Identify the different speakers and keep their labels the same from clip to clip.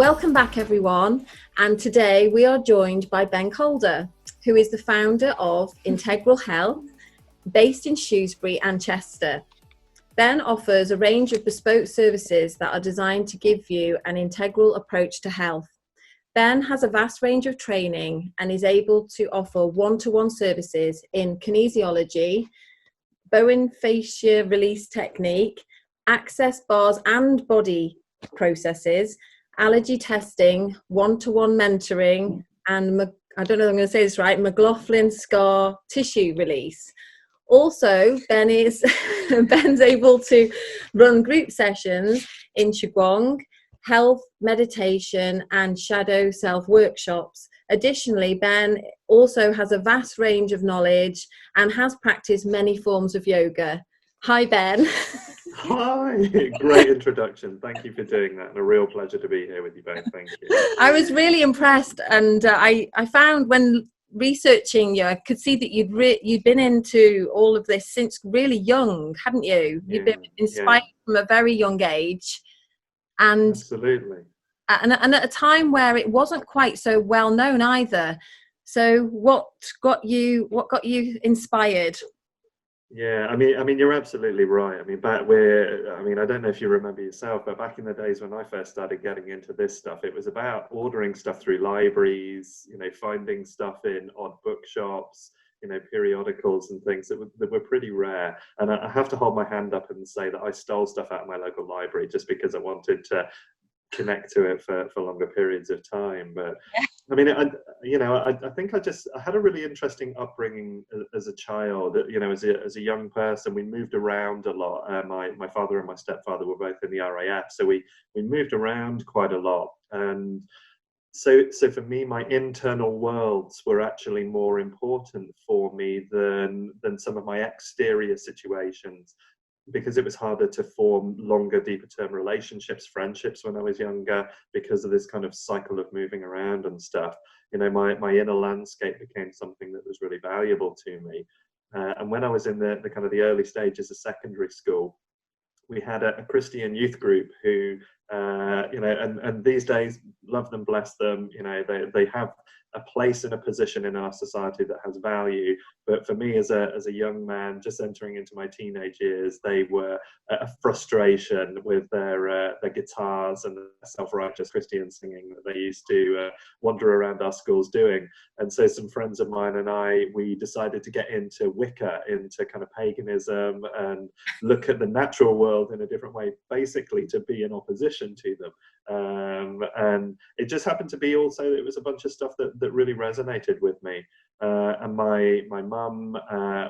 Speaker 1: welcome back everyone, and today we are joined by Ben Calder, who is the founder of Integral Health, based in Shrewsbury and Chester. Ben offers a range of bespoke services that are designed to give you an integral approach to health. Ben has a vast range of training and is able to offer one-to-one services in kinesiology, Bowen fascia release technique, access bars and body processes, allergy testing, one-to-one mentoring, and I don't know if I'm going to say this right, McLaughlin scar tissue release. Also, Ben's able to run group sessions in Qigong, health, meditation, and shadow self workshops. Additionally, Ben also has a vast range of knowledge and has practiced many forms of yoga. Hi, Ben.
Speaker 2: Hi, great introduction. Thank you for doing that, and a real pleasure to be here with you both. Thank you.
Speaker 1: I was really impressed, and I found when researching you, I could see that you'd been into all of this since really young, hadn't you? You'd been inspired from a very young age, and
Speaker 2: absolutely,
Speaker 1: and at a time where it wasn't quite so well known either. So, what got you inspired?
Speaker 2: Yeah, I mean, you're absolutely right. I mean, I don't know if you remember yourself, but back in the days when I first started getting into this stuff, it was about ordering stuff through libraries, finding stuff in odd bookshops, periodicals and things that were pretty rare. And I have to hold my hand up and say that I stole stuff out of my local library just because I wanted to connect to it for longer periods of time. But I mean, I think I had a really interesting upbringing as a child. As a young person, we moved around a lot. My father and my stepfather were both in the RAF, so we moved around quite a lot. And so for me, my internal worlds were actually more important for me than some of my exterior situations, because it was harder to form longer, deeper term relationships, friendships when I was younger, because of this kind of cycle of moving around and stuff. My inner landscape became something that was really valuable to me. And when I was in the kind of the early stages of secondary school, we had a Christian youth group who, and these days, love them, bless them, they have a place and a position in our society that has value. But for me, as a young man just entering into my teenage years, they were a frustration with their guitars and the self-righteous Christian singing that they used to wander around our schools doing. And so some friends of mine and we decided to get into Wicca, into kind of paganism, and look at the natural world in a different way, basically to be in opposition to them. And it just happened to be also, it was a bunch of stuff that really resonated with me. And my mum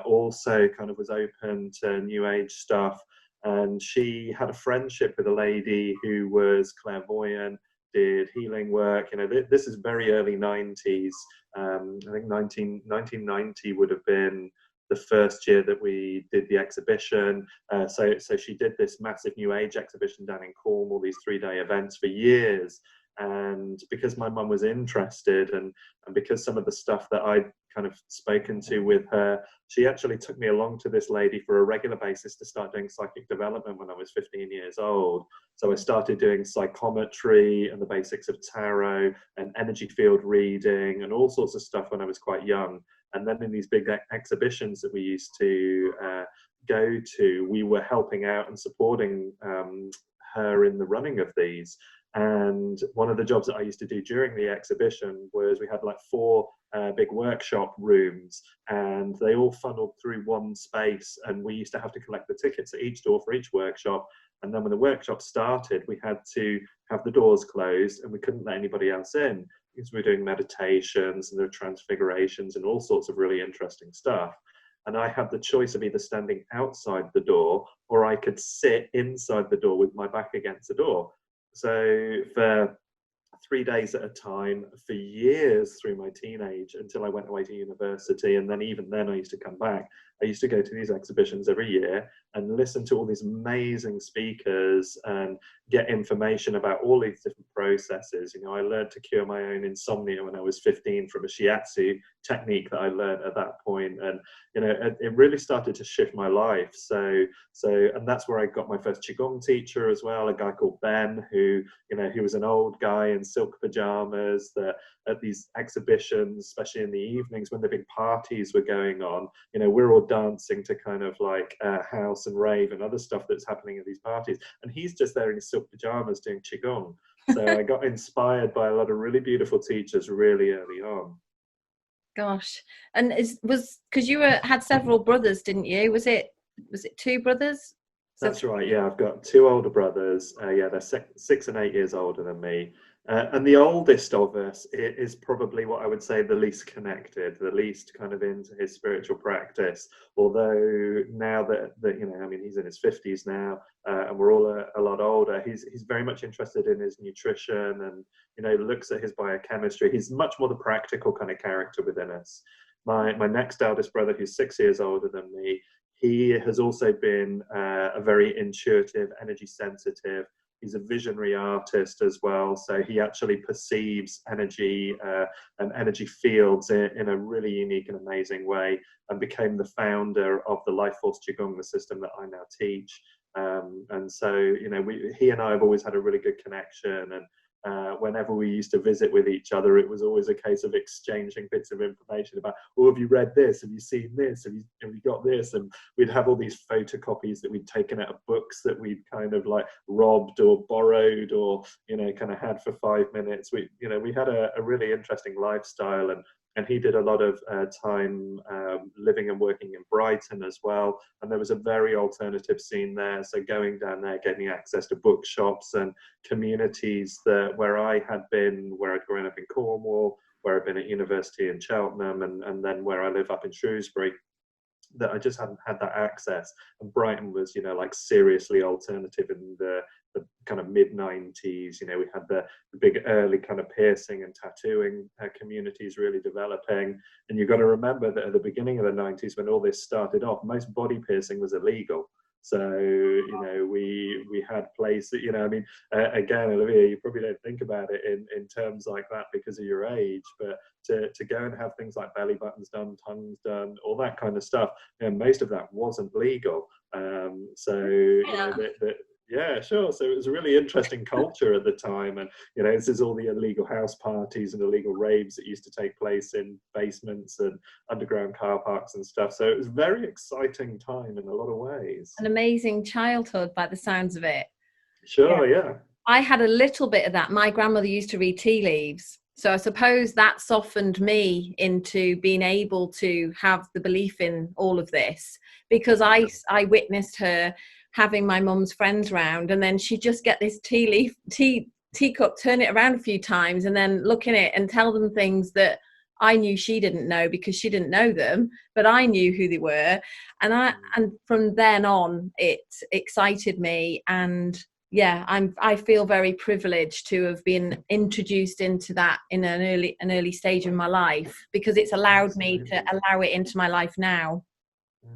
Speaker 2: also kind of was open to New Age stuff. And she had a friendship with a lady who was clairvoyant, did healing work. This is very early 90s. I think 1990 would have been the first year that we did the exhibition. So she did this massive New Age exhibition down in Cornwall, these 3-day events for years. And because my mum was interested, and because some of the stuff that I'd kind of spoken to with her, she actually took me along to this lady for a regular basis to start doing psychic development when I was 15 years old. So I started doing psychometry and the basics of tarot and energy field reading and all sorts of stuff when I was quite young. And then in these big exhibitions that we used to go to, we were helping out and supporting her in the running of these. And one of the jobs that I used to do during the exhibition was we had like 4 big workshop rooms, and they all funneled through one space, and we used to have to collect the tickets at each door for each workshop. And then when the workshop started, we had to have the doors closed and we couldn't let anybody else in, because we were doing meditations and there were transfigurations and all sorts of really interesting stuff. And I had the choice of either standing outside the door or I could sit inside the door with my back against the door. So for 3 days at a time, for years through my teenage, until I went away to university, and then even then I used to come back. I used to go to these exhibitions every year and listen to all these amazing speakers and get information about all these different processes. I learned to cure my own insomnia when I was 15 from a shiatsu technique that I learned at that point. And it really started to shift my life. So and that's where I got my first Qigong teacher as well, a guy called Ben, who he was an old guy in silk pajamas that at these exhibitions, especially in the evenings when the big parties were going on, we're all dancing to kind of like house and rave and other stuff that's happening at these parties, and he's just there in his silk pajamas doing Qigong. So I got inspired by a lot of really beautiful teachers really early on.
Speaker 1: Gosh. And was because you had several brothers, didn't you? Was it two brothers?
Speaker 2: That's right. Yeah, I've got two older brothers. Yeah, they're 6 and 8 years older than me. And the oldest of us is probably what I would say the least connected, the least kind of into his spiritual practice. Although now that I mean, he's in his 50s now, and we're all a lot older. He's very much interested in his nutrition, and looks at his biochemistry. He's much more the practical kind of character within us. My next eldest brother, who's 6 years older than me, he has also been a very intuitive, energy sensitive. He's a visionary artist as well, so he actually perceives energy and energy fields in a really unique and amazing way, and became the founder of the Life Force Qigong, the system that I now teach. And so, he and I have always had a really good connection, and whenever we used to visit with each other, it was always a case of exchanging bits of information about, oh, have you read this? Have you seen this? Have you got this? And we'd have all these photocopies that we'd taken out of books that we'd kind of like robbed or borrowed or, kind of had for 5 minutes. We had a really interesting lifestyle, and he did a lot of time living and working in Brighton as well. And there was a very alternative scene there. So going down there, getting access to bookshops and communities where I had been, where I'd grown up in Cornwall, where I'd been at university in Cheltenham, and then where I live up in Shrewsbury, that I just hadn't had that access. And Brighton was, like seriously alternative in the kind of mid-90s. We had the big early kind of piercing and tattooing communities really developing. And you've got to remember that at the beginning of the 90s, when all this started off, most body piercing was illegal. So, we had places, again, Olivia, you probably don't think about it in terms like that because of your age, but to go and have things like belly buttons done, tongues done, all that kind of stuff, most of that wasn't legal. Yeah, sure. So it was a really interesting culture at the time. And, this is all the illegal house parties and illegal raves that used to take place in basements and underground car parks and stuff. So it was a very exciting time in a lot of ways.
Speaker 1: An amazing childhood by the sounds of it.
Speaker 2: Sure, yeah.
Speaker 1: I had a little bit of that. My grandmother used to read tea leaves. So I suppose that softened me into being able to have the belief in all of this, because I witnessed her having my mum's friends round, and then she'd just get this teacup, turn it around a few times, and then look in it and tell them things that I knew she didn't know because she didn't know them, but I knew who they were. And from then on, it excited me. And yeah, I feel very privileged to have been introduced into that in an early stage of my life, because it's allowed me to allow it into my life now.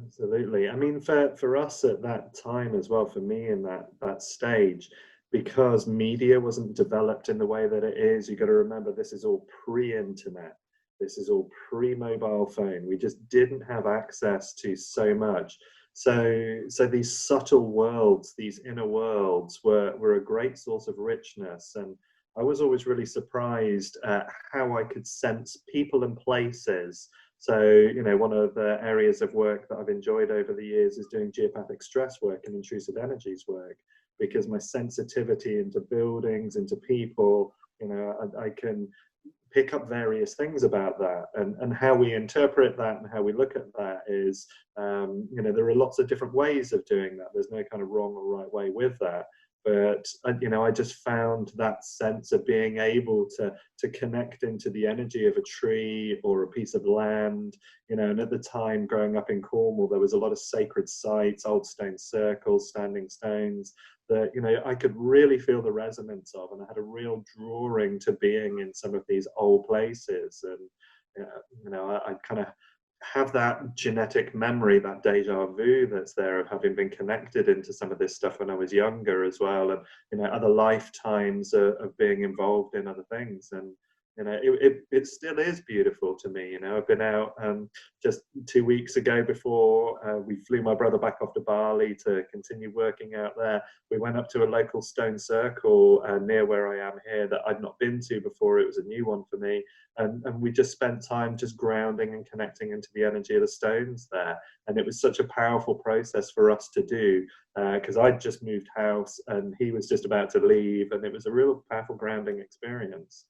Speaker 2: Absolutely. I mean, for us at that time as well, for me in that stage, because media wasn't developed in the way that it is, you got to remember this is all pre-internet. This is all pre-mobile phone. We just didn't have access to so much. So these subtle worlds, these inner worlds were a great source of richness. And I was always really surprised at how I could sense people and places. So, one of the areas of work that I've enjoyed over the years is doing geopathic stress work and intrusive energies work, because my sensitivity into buildings, into people, I can pick up various things about that, and how we interpret that and how we look at that is, there are lots of different ways of doing that. There's no kind of wrong or right way with that. But, I just found that sense of being able to connect into the energy of a tree or a piece of land, and at the time growing up in Cornwall, there was a lot of sacred sites, old stone circles, standing stones that, I could really feel the resonance of. And I had a real drawing to being in some of these old places. And, I kind of have that genetic memory, that deja vu that's there of having been connected into some of this stuff when I was younger as well, and other lifetimes of being involved in other things. And You know, it still is beautiful to me. You know, I've been out just 2 weeks ago before we flew my brother back off to Bali to continue working out there. We went up to a local stone circle near where I am here that I'd not been to before. It was a new one for me. And we just spent time just grounding and connecting into the energy of the stones there. And it was such a powerful process for us to do because I'd just moved house and he was just about to leave. And it was a real powerful grounding experience.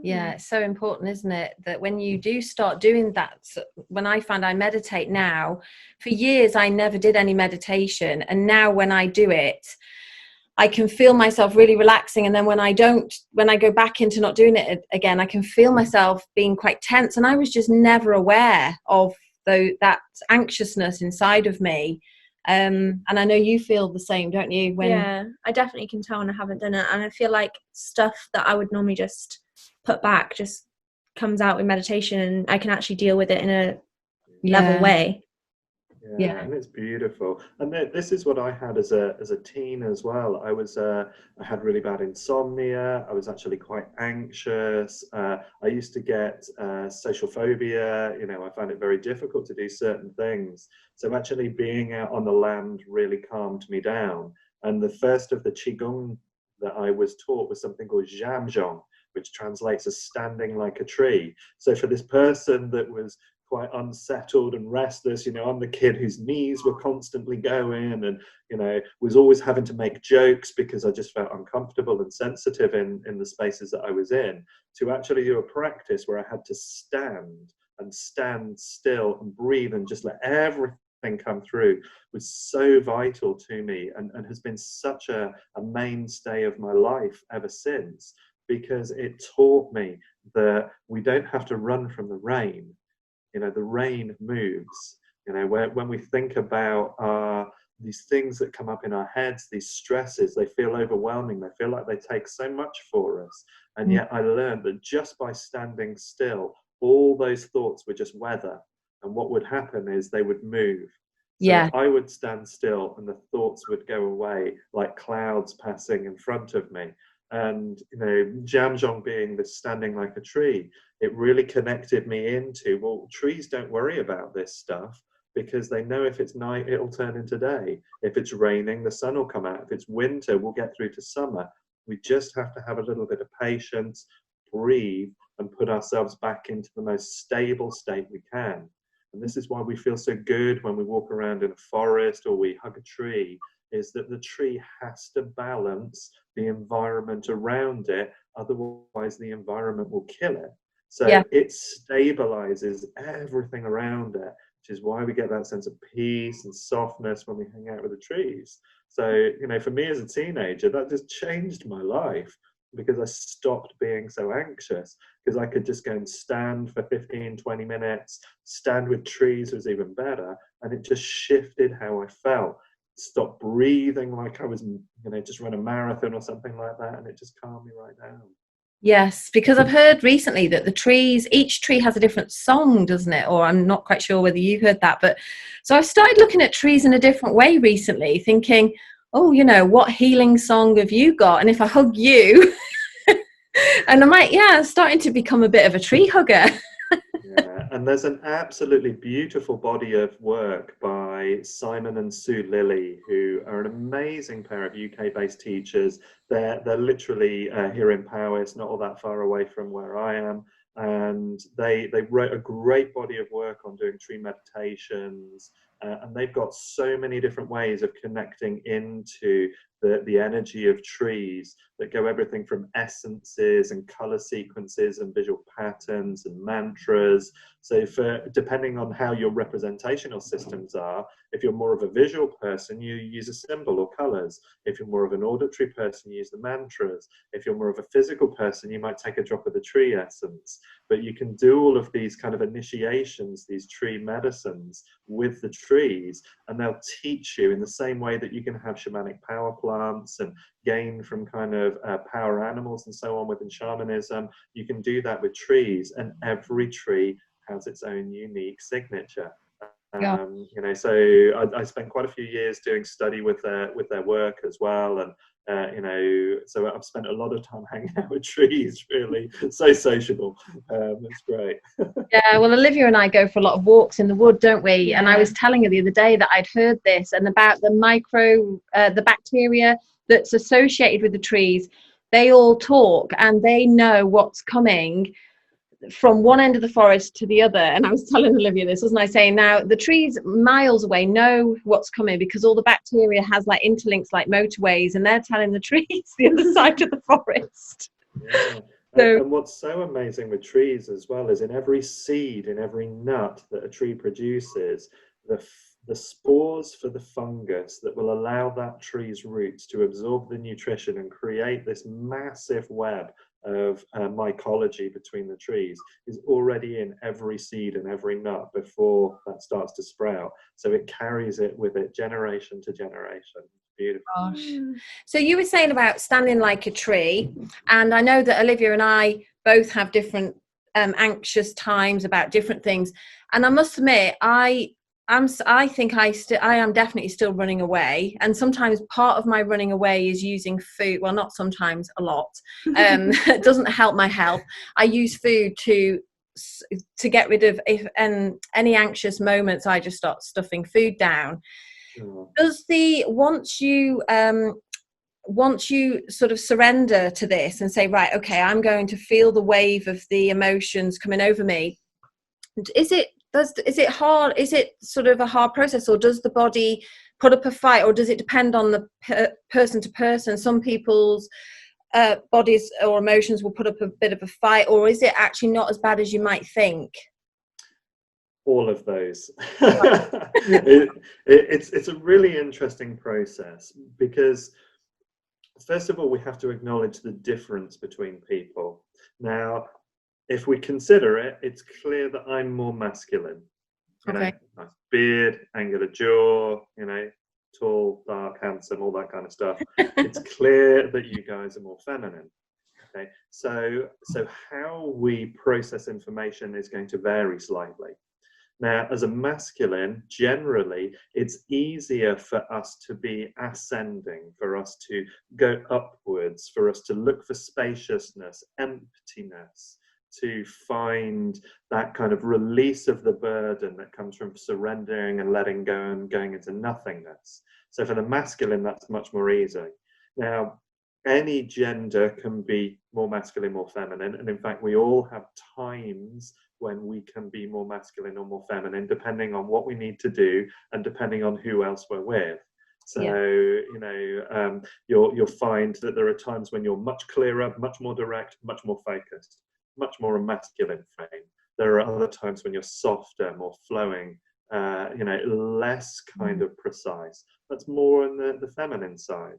Speaker 1: Yeah, it's so important, isn't it, that when you do start doing that, when I find I meditate now, for years I never did any meditation, and now when I do it, I can feel myself really relaxing, and then when I go back into not doing it again, I can feel myself being quite tense, and I was just never aware of that anxiousness inside of me. And I know you feel the same, don't you?
Speaker 3: Yeah, I definitely can tell when I haven't done it, and I feel like stuff that I would normally just put back just comes out in meditation, and I can actually deal with it in a level way.
Speaker 2: Yeah, and it's beautiful. And this is what I had as a teen as well. I had really bad insomnia. I was actually quite anxious. I used to get social phobia. You know, I found it very difficult to do certain things. So actually being out on the land really calmed me down. And the first of the Qigong that I was taught was something called Zhamzhong, which translates as standing like a tree. So for this person that was quite unsettled and restless, you know, I'm the kid whose knees were constantly going and, you know, was always having to make jokes because I just felt uncomfortable and sensitive in the spaces that I was in, to actually do a practice where I had to stand still and breathe and just let everything come through was so vital to me and has been such a mainstay of my life ever since, because it taught me that we don't have to run from the rain. You know, the rain moves. You know, when we think about these things that come up in our heads, these stresses, they feel overwhelming. They feel like they take so much for us. And yet I learned that just by standing still, all those thoughts were just weather. And what would happen is they would move. So I would stand still and the thoughts would go away like clouds passing in front of me. And, you know, Zhamzhong being this standing like a tree, it really connected me into, well, trees don't worry about this stuff because they know if it's night, it'll turn into day. If it's raining, the sun will come out. If it's winter, we'll get through to summer. We just have to have a little bit of patience, breathe, and put ourselves back into the most stable state we can. And this is why we feel so good when we walk around in a forest or we hug a tree, is that the tree has to balance the environment around it, otherwise the environment will kill it. So it stabilizes everything around it, which is why we get that sense of peace and softness when we hang out with the trees. So, you know, for me as a teenager, that just changed my life because I stopped being so anxious, because I could just go and stand for 15, 20 minutes. Stand with trees was even better, and it just shifted how I felt. Stop breathing like I was, you know, just run a marathon or something like that, and it just calmed me right down.
Speaker 1: Yes, because I've heard recently that each tree has a different song, doesn't it? Or I'm not quite sure whether you've heard that, but so I've started looking at trees in a different way recently, thinking, oh, you know, what healing song have you got? And if I hug you, and I might, starting to become a bit of a tree hugger.
Speaker 2: Yeah, and there's an absolutely beautiful body of work by Simon and Sue Lilly, who are an amazing pair of UK-based teachers. They're literally here in Powys, not all that far away from where I am, and they wrote a great body of work on doing tree meditations, and they've got so many different ways of connecting into the energy of trees that go everything from essences and color sequences and visual patterns and mantras. So depending on how your representational systems are, if you're more of a visual person, you use a symbol or colors. If you're more of an auditory person, you use the mantras. If you're more of a physical person, you might take a drop of the tree essence. But you can do all of these kind of initiations, these tree medicines with the trees, and they'll teach you in the same way that you can have shamanic power plants and gain from kind of power animals and so on within shamanism. You can do that with trees, and every tree has its own unique signature. You know, so I spent quite a few years doing study with their work as well, and So I've spent a lot of time hanging out with trees, really. So sociable. It's great.
Speaker 1: Yeah, well, Olivia and I go for a lot of walks in the wood, don't we?
Speaker 3: Yeah.
Speaker 1: And I was telling her the other day that I'd heard this and about the bacteria that's associated with the trees. They all talk and they know what's coming from one end of the forest to the other. And I was telling Olivia this, wasn't I, saying now the trees miles away know what's coming because all the bacteria has like interlinks like motorways, and they're telling the trees the other side of the forest.
Speaker 2: Yeah.
Speaker 1: So,
Speaker 2: and what's so amazing with trees as well is in every seed, in every nut that a tree produces, the spores for the fungus that will allow that tree's roots to absorb the nutrition and create this massive web of mycology between the trees is already in every seed and every nut before that starts to sprout. So it carries it with it generation to generation. Beautiful.
Speaker 1: gosh. So you were saying about standing like a tree, and I know that Olivia and I both have different anxious times about different things. And I must admit, I think I am definitely still running away, and sometimes part of my running away is using food. Well, not sometimes, a lot. It doesn't help my health. I use food to get rid of any anxious moments. I just start stuffing food down.
Speaker 2: Sure.
Speaker 1: Does once you sort of surrender to this and say, right, okay, I'm going to feel the wave of the emotions coming over me, is it hard? Is it sort of a hard process, or does the body put up a fight, or does it depend on the person to person? Some people's bodies or emotions will put up a bit of a fight, or is it actually not as bad as you might think?
Speaker 2: All of those. It's a really interesting process because, first of all, we have to acknowledge the difference between people. Now, if we consider it, it's clear that I'm more masculine.
Speaker 1: Okay.
Speaker 2: Nice beard, angular jaw, tall, dark, handsome, all that kind of stuff. It's clear that you guys are more feminine. Okay, so how we process information is going to vary slightly. Now, as a masculine, generally, it's easier for us to be ascending, for us to go upwards, for us to look for spaciousness, emptiness, to find that kind of release of the burden that comes from surrendering and letting go and going into nothingness. So for the masculine, that's much more easy. Now, any gender can be more masculine, more feminine. And in fact, we all have times when we can be more masculine or more feminine, depending on what we need to do and depending on who else we're with. So, you'll find that there are times when you're much clearer, much more direct, much more focused, much more a masculine frame. There are other times when you're softer, more flowing, less kind of precise. That's more on the feminine side.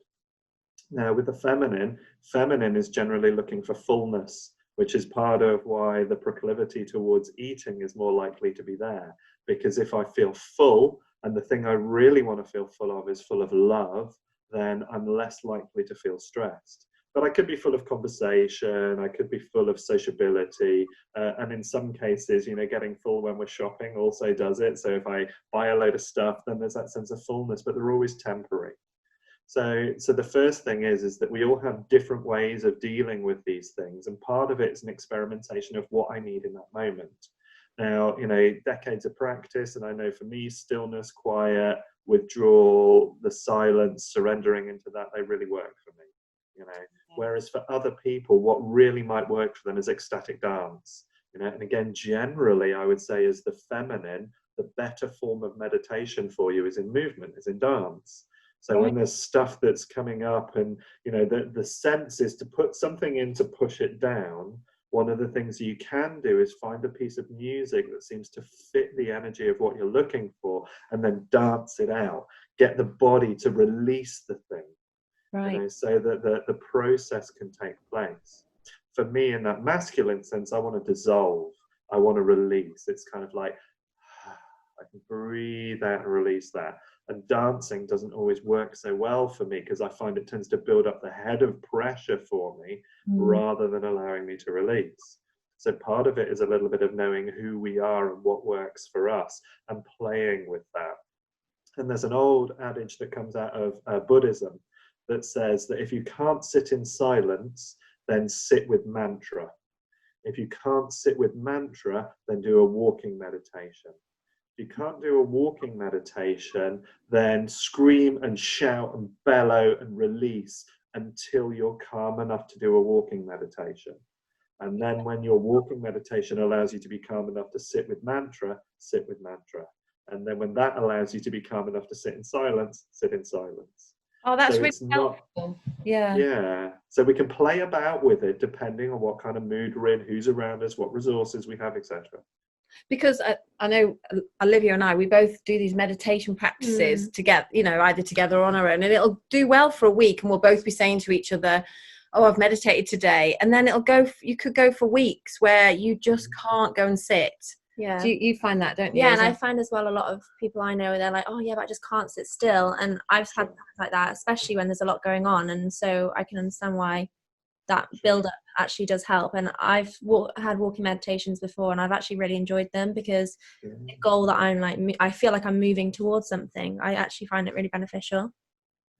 Speaker 2: Now, with the feminine is generally looking for fullness, which is part of why the proclivity towards eating is more likely to be there. Because if I feel full, and the thing I really want to feel full of is full of love, then I'm less likely to feel stressed. But I could be full of conversation, I could be full of sociability, and in some cases, getting full when we're shopping also does it. So if I buy a load of stuff, then there's that sense of fullness, but they're always temporary. So the first thing is that we all have different ways of dealing with these things, and part of it is an experimentation of what I need in that moment. Now, decades of practice, and I know for me, stillness, quiet, withdrawal, the silence, surrendering into that, they really work for me. Whereas for other people, what really might work for them is ecstatic dance. And again, generally, I would say is the feminine, the better form of meditation for you is in movement, is in dance. So when there's stuff that's coming up and, the sense is to put something in to push it down, one of the things you can do is find a piece of music that seems to fit the energy of what you're looking for and then dance it out, get the body to release the thing, so that the process can take place. For me, in that masculine sense, I want to dissolve, I want to release. It's kind of like, I can breathe out and release that. And dancing doesn't always work so well for me because I find it tends to build up the head of pressure for me rather than allowing me to release. So part of it is a little bit of knowing who we are and what works for us and playing with that. And there's an old adage that comes out of Buddhism that says that if you can't sit in silence, then sit with mantra. If you can't sit with mantra, then do a walking meditation. If you can't do a walking meditation, then scream and shout and bellow and release until you're calm enough to do a walking meditation. And then when your walking meditation allows you to be calm enough to sit with mantra, sit with mantra. And then when that allows you to be calm enough to sit in silence, sit in silence.
Speaker 1: Oh, that's
Speaker 2: So
Speaker 1: really
Speaker 2: it's not,
Speaker 1: helpful. Yeah.
Speaker 2: yeah. So we can play about with it depending on what kind of mood we're in, who's around us, what resources we have, etc.
Speaker 1: Because I know Olivia and I, we both do these meditation practices together, you know, either together or on our own, and it'll do well for a week, and we'll both be saying to each other, oh, I've meditated today, and then it'll go, you could go for weeks where you just can't go and sit.
Speaker 3: Yeah.
Speaker 1: Do you find that, don't you?
Speaker 3: Yeah, and I find as well a lot of people I know, they're like, oh yeah, but I just can't sit still. And I've had times like that, especially when there's a lot going on. And so I can understand why that build up actually does help. And I've had walking meditations before, and I've actually really enjoyed them, because the goal that I'm like, I feel like I'm moving towards something. I actually find it really beneficial.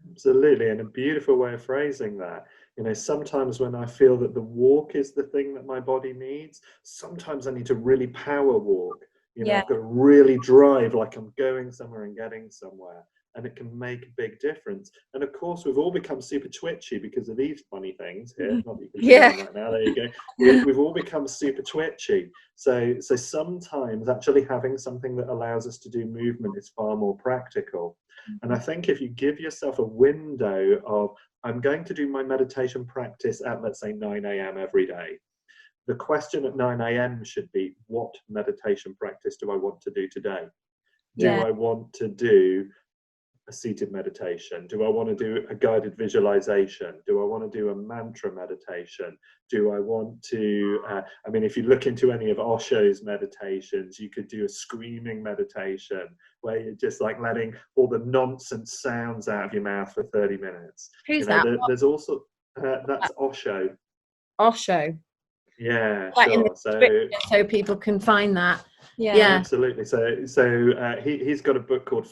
Speaker 2: Absolutely, and a beautiful way of phrasing that. You know, sometimes when I feel that the walk is the thing that my body needs, sometimes I need to really power walk. You know, I've got to really drive like I'm going somewhere and getting somewhere, and it can make a big difference. And of course, we've all become super twitchy because of these funny things here. Not that you can see them right now. There you go. We've all become super twitchy. So sometimes actually having something that allows us to do movement is far more practical. And I think if you give yourself a window of, I'm going to do my meditation practice at, let's say, 9 a.m. every day. The question at 9 a.m. should be, what meditation practice do I want to do today? Do I want to do a seated meditation? Do I want to do a guided visualization? Do I want to do a mantra meditation? Do I want to, I mean, if you look into any of Osho's meditations, you could do a screaming meditation where you're just like letting all the nonsense sounds out of your mouth for 30 minutes.
Speaker 1: Who's that?
Speaker 2: There's also, that's Osho.
Speaker 1: Osho.
Speaker 2: Yeah,
Speaker 1: Quite
Speaker 2: sure.
Speaker 1: So people can find that.
Speaker 3: Yeah.
Speaker 2: Absolutely. So he's got a book called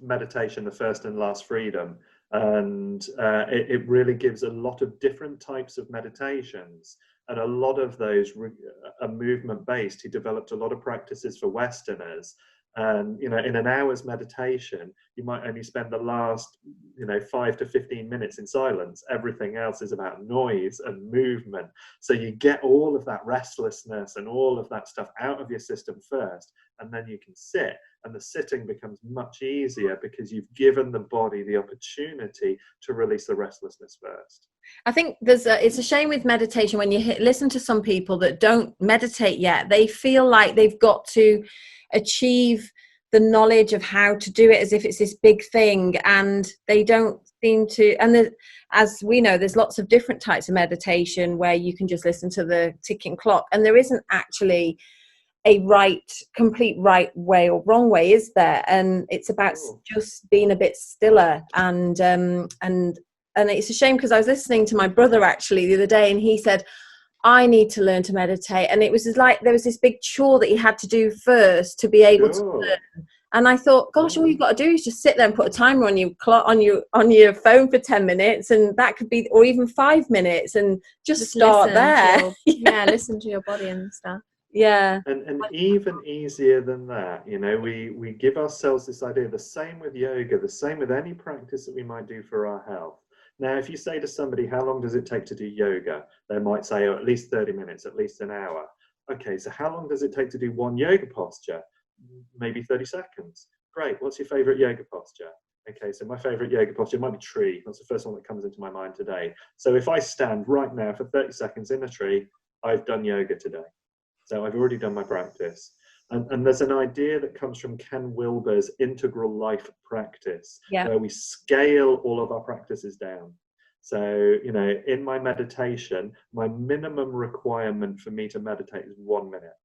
Speaker 2: Meditation, the First and Last Freedom, and it really gives a lot of different types of meditations, and a lot of those are movement based. He developed a lot of practices for Westerners. And, you know, in an hour's meditation, you might only spend the last, 5 to 15 minutes in silence. Everything else is about noise and movement. So you get all of that restlessness and all of that stuff out of your system first, and then you can sit. And the sitting becomes much easier because you've given the body the opportunity to release the restlessness first.
Speaker 1: I think it's a shame with meditation when you listen to some people that don't meditate yet. They feel like they've got to achieve the knowledge of how to do it as if it's this big thing, and they don't seem to. And as we know, there's lots of different types of meditation where you can just listen to the ticking clock, and there isn't actually a complete right way or wrong way, is there? And it's about just being a bit stiller. And it's a shame, because I was listening to my brother actually the other day, and he said, I need to learn to meditate. And it was like there was this big chore that he had to do first to be able to learn. And I thought, gosh, all you've got to do is just sit there and put a timer on your phone for 10 minutes, and that could be, or even 5 minutes, and just start there.
Speaker 3: Listen to your body and stuff.
Speaker 1: Yeah.
Speaker 2: And even easier than that, we give ourselves this idea, the same with yoga, the same with any practice that we might do for our health. Now, if you say to somebody, how long does it take to do yoga? They might say, at least 30 minutes, at least an hour. Okay, so how long does it take to do one yoga posture? Maybe 30 seconds. Great, what's your favorite yoga posture? Okay, so my favorite yoga posture might be tree. That's the first one that comes into my mind today. So if I stand right now for 30 seconds in a tree, I've done yoga today. So I've already done my practice. And there's an idea that comes from Ken Wilber's integral life practice, where we scale all of our practices down. So, in my meditation, my minimum requirement for me to meditate is 1 minute.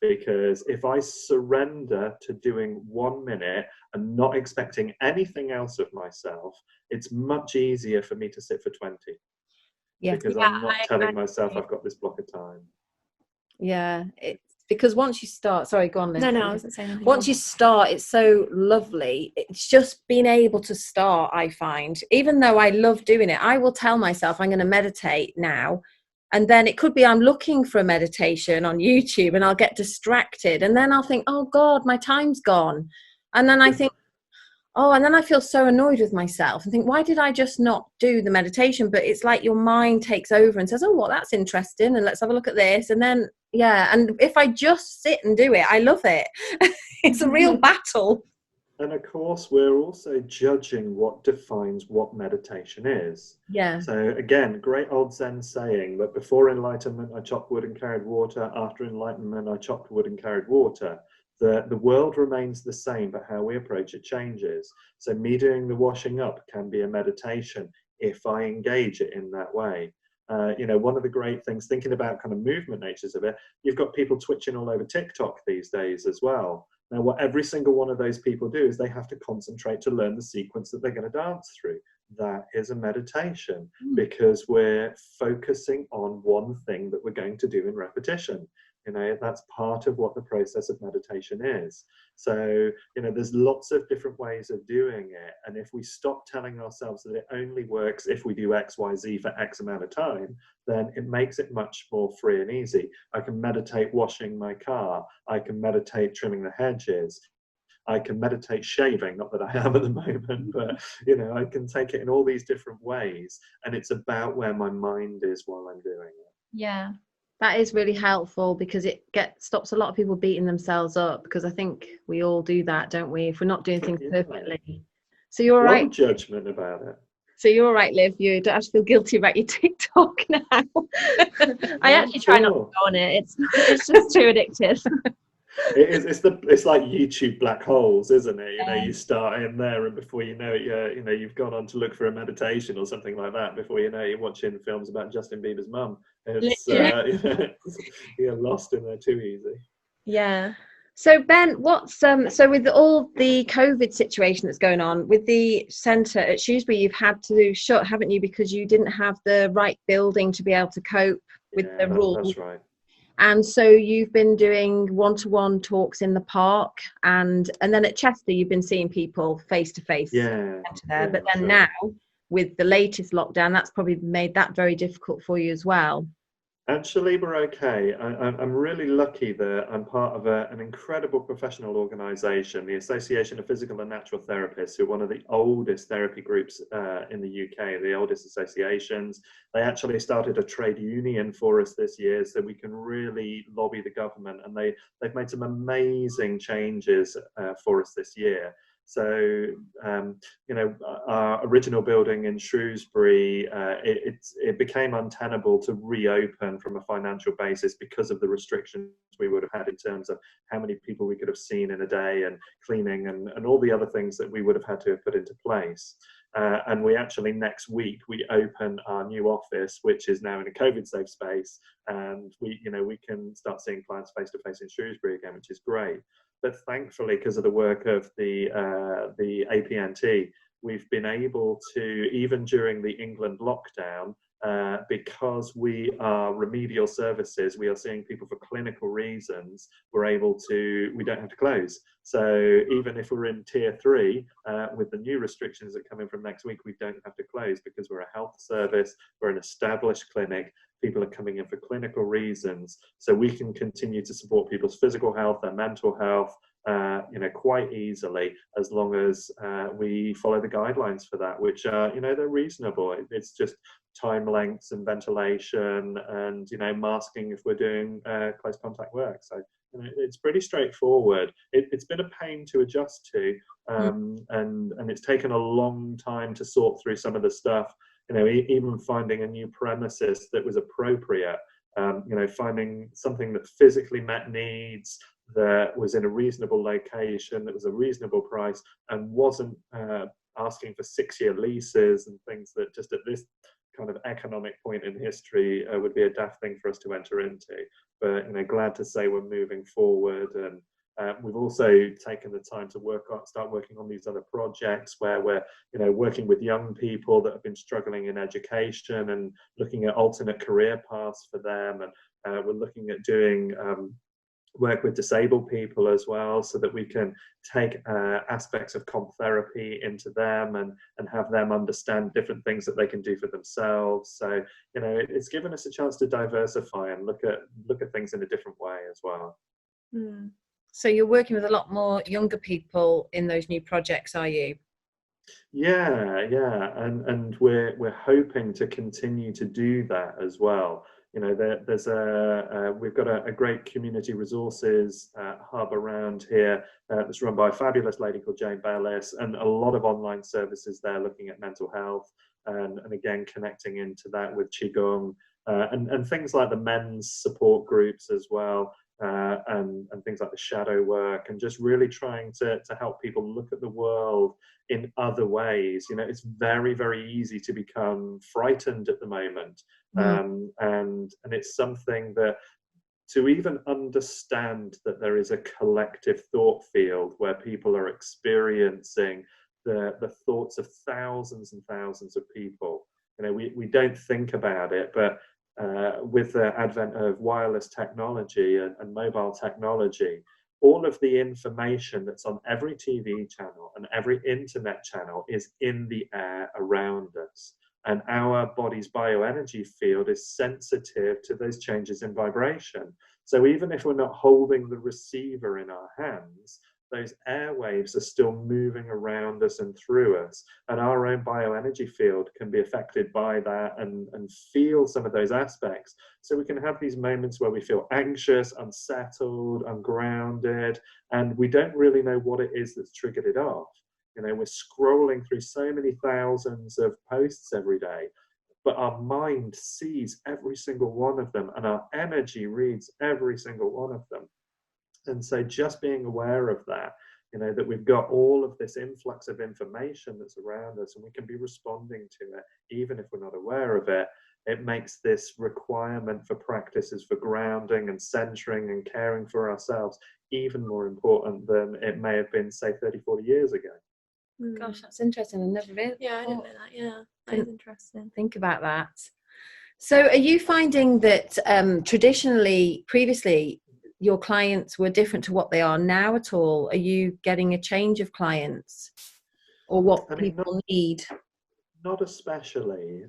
Speaker 2: Because if I surrender to doing 1 minute and not expecting anything else of myself, it's much easier for me to sit for 20. Because I'm not telling myself I've got this block of time.
Speaker 1: Yeah, because once you start, sorry, go on, Liz.
Speaker 3: No, I wasn't saying anything.
Speaker 1: Once you start, it's so lovely. It's just being able to start, I find. Even though I love doing it, I will tell myself I'm going to meditate now. And then it could be I'm looking for a meditation on YouTube and I'll get distracted. And then I'll think, oh God, my time's gone. And then I think, oh, and then I feel so annoyed with myself and think, why did I just not do the meditation? But it's like your mind takes over and says, oh, well, that's interesting. And let's have a look at this. And then, yeah. And if I just sit and do it, I love it. It's a real battle.
Speaker 2: And of course, we're also judging what defines what meditation is.
Speaker 1: Yeah.
Speaker 2: So again, great old Zen saying that before enlightenment, I chopped wood and carried water. After enlightenment, I chopped wood and carried water. The world remains the same, but how we approach it changes. So me doing the washing up can be a meditation if I engage it in that way. One of the great things, thinking about kind of movement natures of it, you've got people twitching all over TikTok these days as well. Now, what every single one of those people do is they have to concentrate to learn the sequence that they're going to dance through. That is a meditation because we're focusing on one thing that we're going to do in repetition. That's part of what the process of meditation is. So, there's lots of different ways of doing it. And if we stop telling ourselves that it only works if we do X, Y, Z for X amount of time, then it makes it much more free and easy. I can meditate washing my car. I can meditate trimming the hedges. I can meditate shaving, not that I am at the moment, but, I can take it in all these different ways. And it's about where my mind is while I'm doing it.
Speaker 3: Yeah.
Speaker 1: That is really helpful because it stops a lot of people beating themselves up, because I think we all do that, don't we? If we're not doing things perfectly. So you're all right.
Speaker 2: No judgment about it.
Speaker 1: So you're all right, Liv. You don't have to feel guilty about your TikTok now.
Speaker 3: I actually try not to go on it. It's just too addictive.
Speaker 2: It's like YouTube black holes, isn't it? You start in there, and before you know it, you've gone on to look for a meditation or something like that. Before you know, you're watching films about Justin Bieber's mum. It's you're lost in there too easy.
Speaker 3: Yeah.
Speaker 1: So Ben, what's so with all the COVID situation that's going on with the centre at Shrewsbury, you've had to shut, haven't you, because you didn't have the right building to be able to cope with the rules.
Speaker 2: That's right.
Speaker 1: And so you've been doing one-to-one talks in the park, and then at Chester you've been seeing people face to face. But then now with the latest lockdown, that's probably made that very difficult for you as well.
Speaker 2: Actually, we're okay. I'm really lucky that I'm part of an incredible professional organisation, the Association of Physical and Natural Therapists, who are one of the oldest therapy groups in the UK, the oldest associations. They actually started a trade union for us this year so we can really lobby the government, and they've made some amazing changes for us this year. So, our original building in Shrewsbury, it became untenable to reopen from a financial basis because of the restrictions we would have had in terms of how many people we could have seen in a day, and cleaning, and all the other things that we would have had to have put into place. And we actually, next week, we open our new office, which is now in a COVID-safe space, and we can start seeing clients face to face in Shrewsbury again, which is great. But thankfully, because of the work of the APNT, we've been able to, even during the England lockdown, because we are remedial services, we are seeing people for clinical reasons, we don't have to close. So even if we're in tier 3, with the new restrictions that come in from next week, we don't have to close because we're a health service, we're an established clinic, people are coming in for clinical reasons. So we can continue to support people's physical health, their mental health, quite easily, as long as we follow the guidelines for that, which are, they're reasonable. It's just time lengths and ventilation and, masking if we're doing close contact work. So, it's pretty straightforward. It's been a pain to adjust to, and it's taken a long time to sort through some of the stuff, even finding a new premises that was appropriate, finding something that physically met needs, that was in a reasonable location, that was a reasonable price, and wasn't asking for 6-year leases and things that just at this kind of economic point in history would be a daft thing for us to enter into. But glad to say we're moving forward, and we've also taken the time to start working on these other projects where we're working with young people that have been struggling in education and looking at alternate career paths for them, and we're looking at doing work with disabled people as well, so that we can take aspects of comp therapy into them and have them understand different things that they can do for themselves. So, you know, it's given us a chance to diversify and look at things in a different way as well.
Speaker 1: So you're working with a lot more younger people in those new projects, are you?
Speaker 2: Yeah, and we're hoping to continue to do that as well. You know, we've got a great community resources hub around here that's run by a fabulous lady called Jane Bellis, and a lot of online services there looking at mental health, and again connecting into that with Qigong, and things like the men's support groups as well, and things like the shadow work, and just really trying to help people look at the world in other ways. You know, it's very, very easy to become frightened at the moment. And it's something that, to even understand that there is a collective thought field where people are experiencing the thoughts of thousands and thousands of people. You know, we don't think about it, but with the advent of wireless technology and mobile technology, all of the information that's on every TV channel and every internet channel is in the air around us. And our body's bioenergy field is sensitive to those changes in vibration. So even if we're not holding the receiver in our hands, those airwaves are still moving around us and through us. And our own bioenergy field can be affected by that and feel some of those aspects. So we can have these moments where we feel anxious, unsettled, ungrounded, and we don't really know what it is that's triggered it off. You know, we're scrolling through so many thousands of posts every day, but our mind sees every single one of them, and our energy reads every single one of them. And so just being aware of that, you know, that we've got all of this influx of information that's around us and we can be responding to it, even if we're not aware of it, it makes this requirement for practices for grounding and centering and caring for ourselves even more important than it may have been, say, 30, 40 years ago.
Speaker 1: Gosh, that's interesting. I never really
Speaker 3: I didn't know that. Yeah, that is interesting.
Speaker 1: think about that. So are you finding that previously, your clients were different to what they are now at all? Are you getting a change of clients, or what people need?
Speaker 2: Not especially.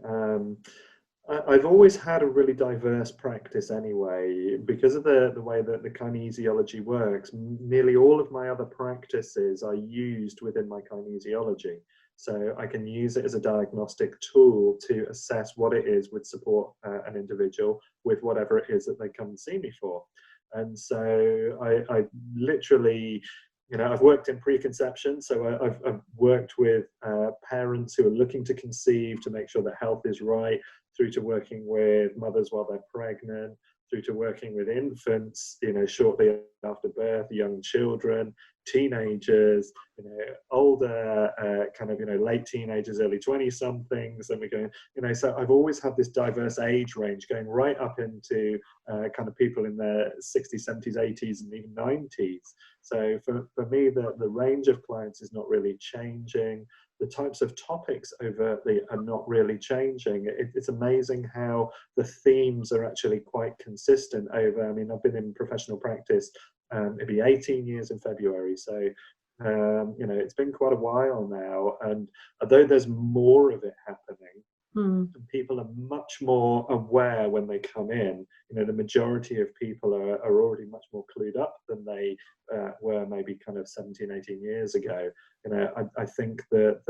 Speaker 2: I've always had a really diverse practice anyway, because of the way that the kinesiology works. Nearly all of my other practices are used within my kinesiology. So I can use it as a diagnostic tool to assess what it is would support an individual with whatever it is that they come and see me for. And so I literally, you know, I've worked in preconception, so I've worked with parents who are looking to conceive to make sure that health is right, through to working with mothers while they're pregnant, through to working with infants, you know, shortly after birth, young children, teenagers, you know, older, kind of, you know, late teenagers, early 20-somethings, and we're going, you know, so I've always had this diverse age range going right up into kind of people in their 60s, 70s, 80s, and even 90s. So for me, the range of clients is not really changing. The types of topics overtly are not really changing. It's amazing how the themes are actually quite consistent over, I mean, I've been in professional practice, it'll be 18 years in February. So, you know, it's been quite a while now. And although there's more of it happening, and people are much more aware when they come in, you know, the majority of people are already much more clued up than they were maybe kind of 17, 18 years ago. You know, I think that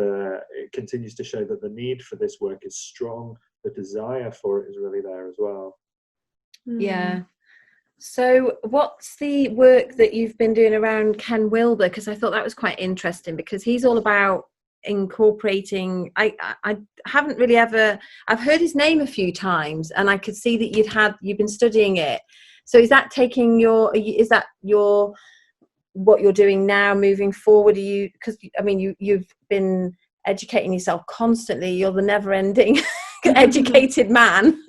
Speaker 2: it continues to show that the need for this work is strong. The desire for it is really there as well.
Speaker 1: Yeah. So what's the work that you've been doing around Ken Wilber? Because I thought that was quite interesting, because he's all about incorporating, I haven't really ever, I've heard his name a few times, and I could see that you've been studying it. So is that what you're doing now moving forward? Are you, because I mean you've been educating yourself constantly, you're the never-ending educated man.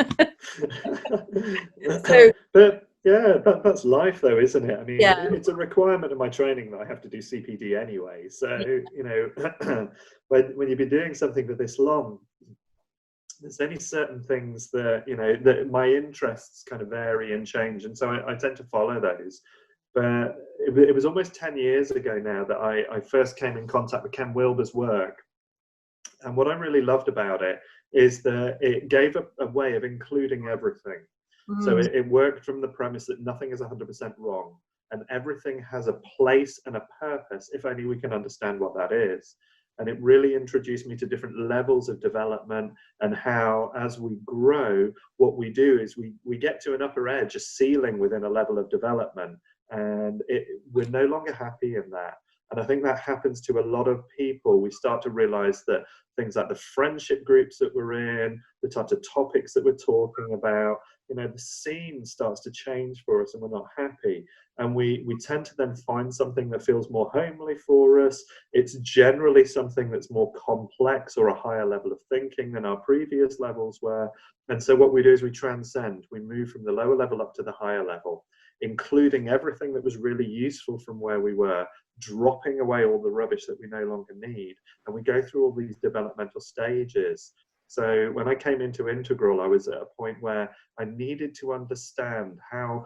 Speaker 1: So,
Speaker 2: but yeah, that's life though, isn't it? I mean,
Speaker 1: yeah.
Speaker 2: It's a requirement of my training that I have to do CPD anyway. So, you know, when you've been doing something for this long, there's only certain things that, you know, that my interests kind of vary and change. And so I tend to follow those. But it was almost 10 years ago now that I first came in contact with Ken Wilber's work. And what I really loved about it is that it gave a way of including everything. So it worked from the premise that nothing is 100% wrong, and everything has a place and a purpose, if only we can understand what that is. And it really introduced me to different levels of development, and how, as we grow, what we do is we get to an upper edge, a ceiling within a level of development, and we're no longer happy in that. And I think that happens to a lot of people. We start to realize that things like the friendship groups that we're in, the types of topics that we're talking about, the scene starts to change for us, and we're not happy. And we tend to then find something that feels more homely for us. It's generally something that's more complex or a higher level of thinking than our previous levels were. And so what we do is we transcend. We move from the lower level up to the higher level, including everything that was really useful from where we were, dropping away all the rubbish that we no longer need. And we go through all these developmental stages. So when I came into Integral, I was at a point where I needed to understand how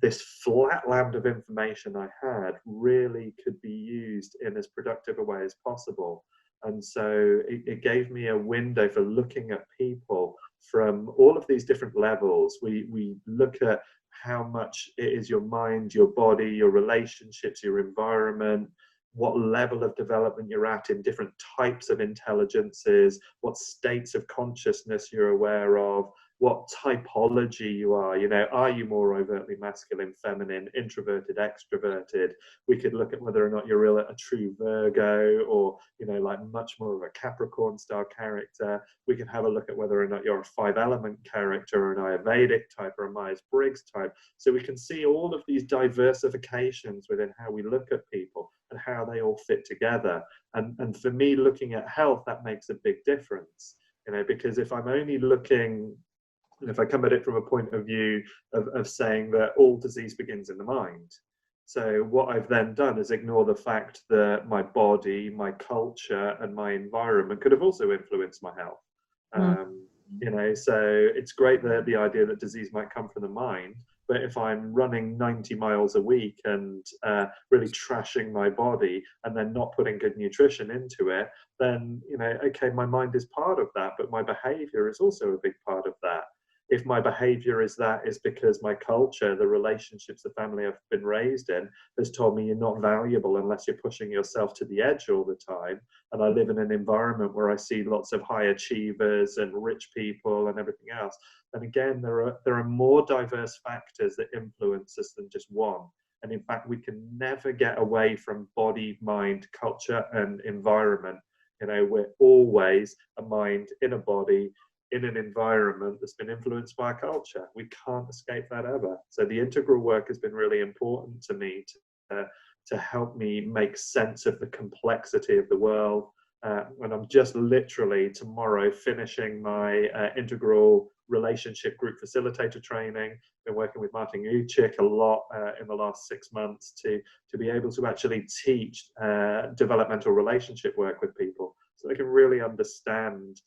Speaker 2: this flat land of information I had really could be used in as productive a way as possible. And so it gave me a window for looking at people from all of these different levels. We look at how much it is your mind, your body, your relationships, your environment, what level of development you're at in different types of intelligences, what states of consciousness you're aware of, what typology you are. Are you more overtly masculine, feminine, introverted, extroverted? We could look at whether or not you're a true Virgo, or like much more of a Capricorn style character. We can have a look at whether or not you're a 5-element character, or an Ayurvedic type, or a Myers-Briggs type. So we can see all of these diversifications within how we look at people and how they all fit together. And for me, looking at health, that makes a big difference, because if I'm only looking, if I come at it from a point of view of saying that all disease begins in the mind. So what I've then done is ignore the fact that my body, my culture, and my environment could have also influenced my health. So it's great that the idea that disease might come from the mind, but if I'm running 90 miles a week and really trashing my body and then not putting good nutrition into it, then, okay, my mind is part of that, but my behavior is also a big part of that. If my behavior is because my culture, the relationships, the family I've been raised in has told me you're not valuable unless you're pushing yourself to the edge all the time. And I live in an environment where I see lots of high achievers and rich people and everything else. And again, there are more diverse factors that influence us than just one. And in fact, we can never get away from body, mind, culture, and environment. We're always a mind in a body, in an environment that's been influenced by culture. We can't escape that ever. So the integral work has been really important to me to help me make sense of the complexity of the world. And I'm just literally tomorrow finishing my integral relationship group facilitator training. Been working with Martin Uchik a lot in the last 6 months to be able to actually teach developmental relationship work with people, so they can really understand,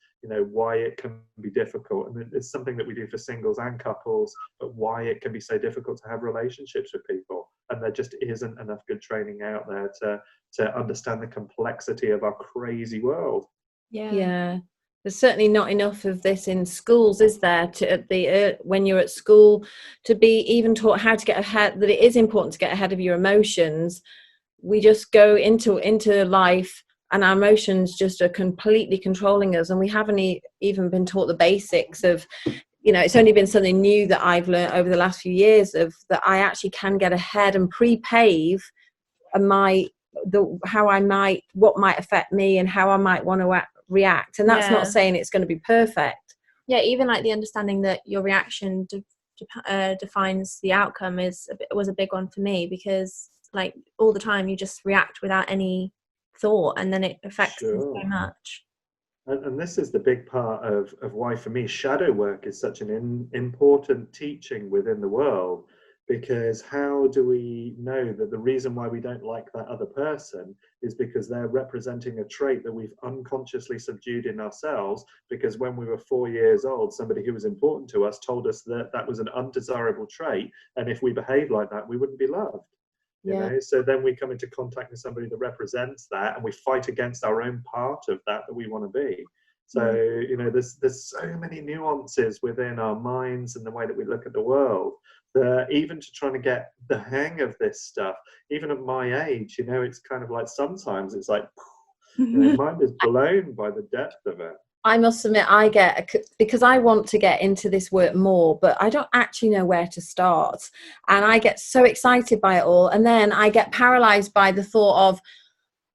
Speaker 2: why it can be difficult. And it's something that we do for singles and couples, but why it can be so difficult to have relationships with people. And there just isn't enough good training out there to understand the complexity of our crazy world.
Speaker 1: Yeah. There's certainly not enough of this in schools, is there? When you're at school, to be even taught how to get ahead, that it is important to get ahead of your emotions. We just go into life, and our emotions just are completely controlling us, and we haven't even been taught the basics of, it's only been something new that I've learned over the last few years, of that I actually can get ahead and pre-pave what might affect me and how I might want to react. And that's not saying it's going to be perfect.
Speaker 3: Yeah, even like the understanding that your reaction defines the outcome was a big one for me, because like all the time you just react without any thought, and then it affects them so much.
Speaker 2: And this is the big part of why, for me, shadow work is such an important teaching within the world. Because how do we know that the reason why we don't like that other person is because they're representing a trait that we've unconsciously subdued in ourselves? Because when we were 4 years old, somebody who was important to us told us that that was an undesirable trait, and if we behaved like that, we wouldn't be loved. You know, so then we come into contact with somebody that represents that, and we fight against our own part of that we want to be. So, you know, there's so many nuances within our minds and the way that we look at the world, that even to trying to get the hang of this stuff, even at my age, you know, it's kind of like sometimes it's like, you know, mind is blown by the depth of it.
Speaker 1: I must admit, because I want to get into this work more, but I don't actually know where to start. And I get so excited by it all. And then I get paralyzed by the thought of,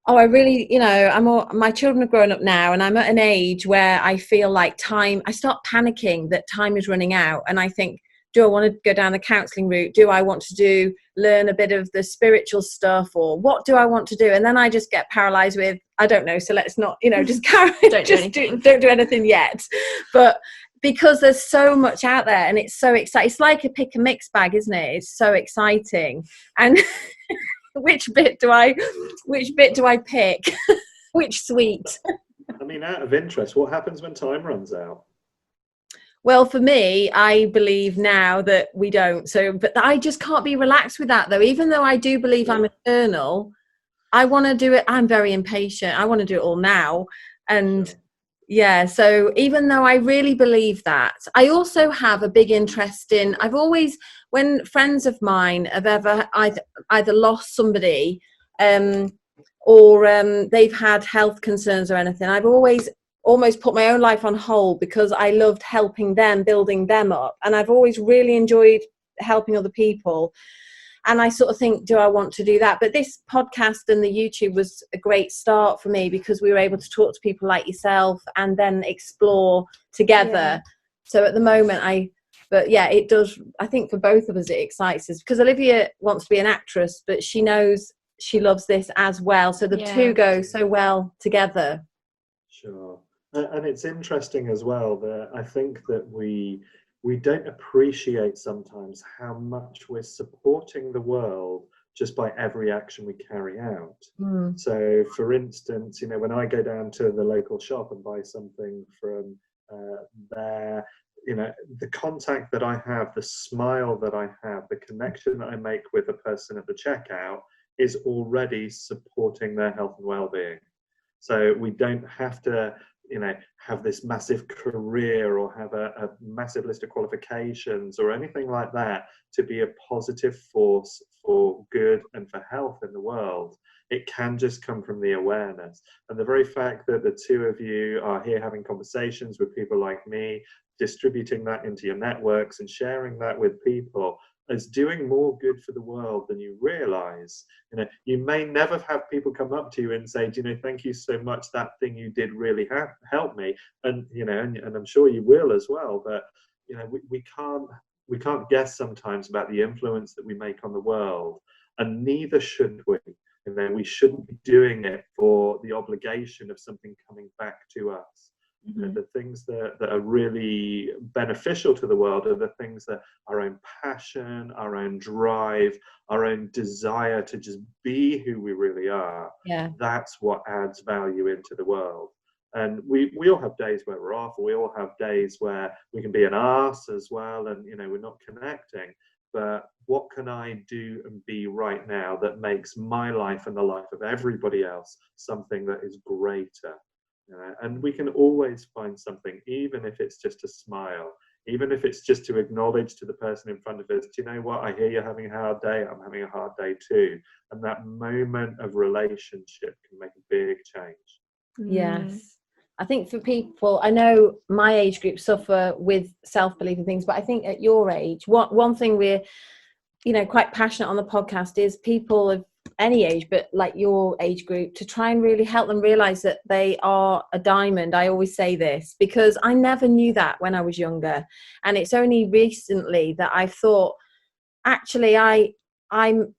Speaker 1: oh, I really, you know, my children are grown up now, and I'm at an age where I feel like I start panicking that time is running out. And I think, do I want to go down the counseling route? Do I want to learn a bit of the spiritual stuff, or what do I want to do? And then I just get paralyzed with, I don't know. So let's not, you know, just don't do anything yet. But because there's so much out there, and it's so exciting. It's like a pick and mix bag, isn't it? It's so exciting. And which bit do I pick? Which sweet?
Speaker 2: I mean, out of interest, what happens when time runs out?
Speaker 1: Well, for me, I believe now that we don't. But I just can't be relaxed with that, though. Even though I do believe I'm eternal, I want to do it. I'm very impatient. I want to do it all now. And yeah, so even though I really believe that, I also have a big interest in, when friends of mine have ever either lost somebody or they've had health concerns or anything, I've always almost put my own life on hold, because I loved helping them, building them up. And I've always really enjoyed helping other people. And I sort of think, do I want to do that? But this podcast and the YouTube was a great start for me, because we were able to talk to people like yourself and then explore together. Yeah. So at the moment, it does. I think for both of us, it excites us, because Olivia wants to be an actress, but she knows she loves this as well. So the two go so well together.
Speaker 2: Sure. And it's interesting as well that I think that we don't appreciate sometimes how much we're supporting the world just by every action we carry out. So, for instance, you know, when I go down to the local shop and buy something from there, you know, the contact that I have, the smile that I have, the connection that I make with the person at the checkout is already supporting their health and well-being. So we don't have to, you know, have this massive career or have a massive list of qualifications or anything like that to be a positive force for good and for health in the world. It can just come from the awareness. And the very fact that the two of you are here having conversations with people like me, distributing that into your networks and sharing that with people, is doing more good for the world than you realize. You know, you may never have people come up to you and say, you know, thank you so much, that thing you did really helped me. And, you know, and I'm sure you will as well. But, you know, we can't guess sometimes about the influence that we make on the world, and neither should we. You know, we shouldn't be doing it for the obligation of something coming back to us. You know, the things that are really beneficial to the world are the things that our own passion, our own drive, our own desire to just be who we really are.
Speaker 1: Yeah.
Speaker 2: That's what adds value into the world. And we all have days where we're off. We all have days where we can be an arse as well, and, you know, we're not connecting. But what can I do and be right now that makes my life and the life of everybody else something that is greater? And we can always find something, even if it's just a smile, even if it's just to acknowledge to the person in front of us, do you know what, I hear you're having a hard day, I'm having a hard day too. And that moment of relationship can make a big change.
Speaker 1: Yes. I think for people, I know my age group suffer with self-belief and things, but I think at your age, one thing we're, you know, quite passionate on the podcast is people of any age, but like your age group, to try and really help them realize that they are a diamond. I always say this because I never knew that when I was younger, and it's only recently that I thought, actually, I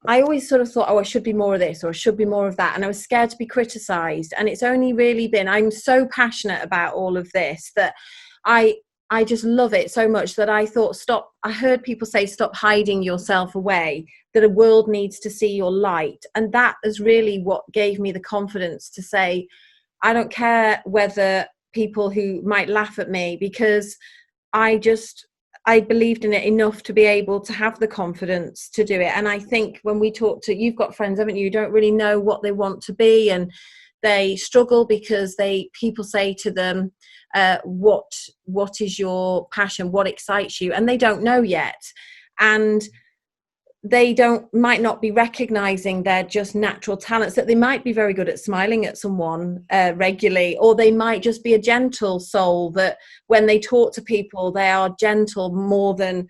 Speaker 1: always sort of thought, oh, I should be more of this or I should be more of that, and I was scared to be criticized. And it's only really been, I'm so passionate about all of this that I just love it so much that I thought, I heard people say, stop hiding yourself away, that a world needs to see your light. And that is really what gave me the confidence to say, I don't care whether people who might laugh at me, because I I believed in it enough to be able to have the confidence to do it. And I think when we talk to, you've got friends, haven't you, who don't really know what they want to be, and they struggle because people say to them, what is your passion, what excites you, and they don't know yet, and they might not be recognizing their just natural talents, that they might be very good at smiling at someone regularly, or they might just be a gentle soul, that when they talk to people they are gentle more than,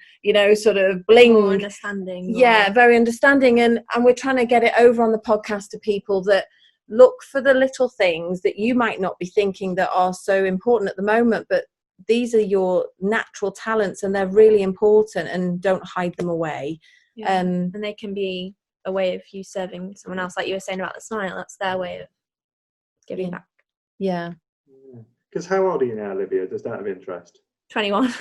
Speaker 1: sort of bling,
Speaker 3: more understanding.
Speaker 1: Yeah, very understanding. And we're trying to get it over on the podcast to people that look for the little things that you might not be thinking that are so important at the moment, but these are your natural talents and they're really important, and don't hide them away.
Speaker 3: Yeah. And they can be a way of you serving someone else, like you were saying about the smile. That's their way of giving back.
Speaker 1: Yeah.
Speaker 2: Because how old are you now, Olivia? Just out of interest.
Speaker 3: 21.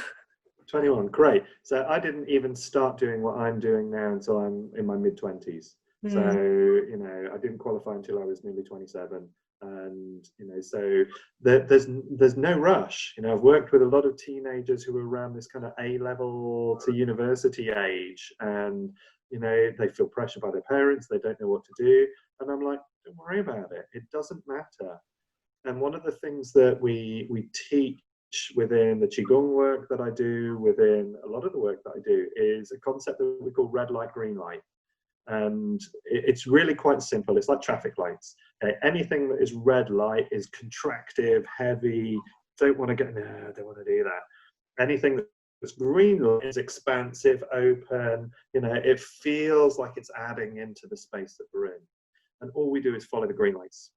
Speaker 2: 21, great. So I didn't even start doing what I'm doing now until I'm in my mid-20s. So, I didn't qualify until I was nearly 27. And, so there's no rush. I've worked with a lot of teenagers who are around this kind of A-level to university age, and, they feel pressured by their parents. They don't know what to do. And I'm like, don't worry about it. It doesn't matter. And one of the things that we teach within the Qigong work that I do, within a lot of the work that I do, is a concept that we call red light, green light. And it's really quite simple. It's like traffic lights. Okay? Anything that is red light is contractive, heavy, don't want to don't want to do that. Anything that's green light is expansive, open, it feels like it's adding into the space that we're in. And all we do is follow the green lights.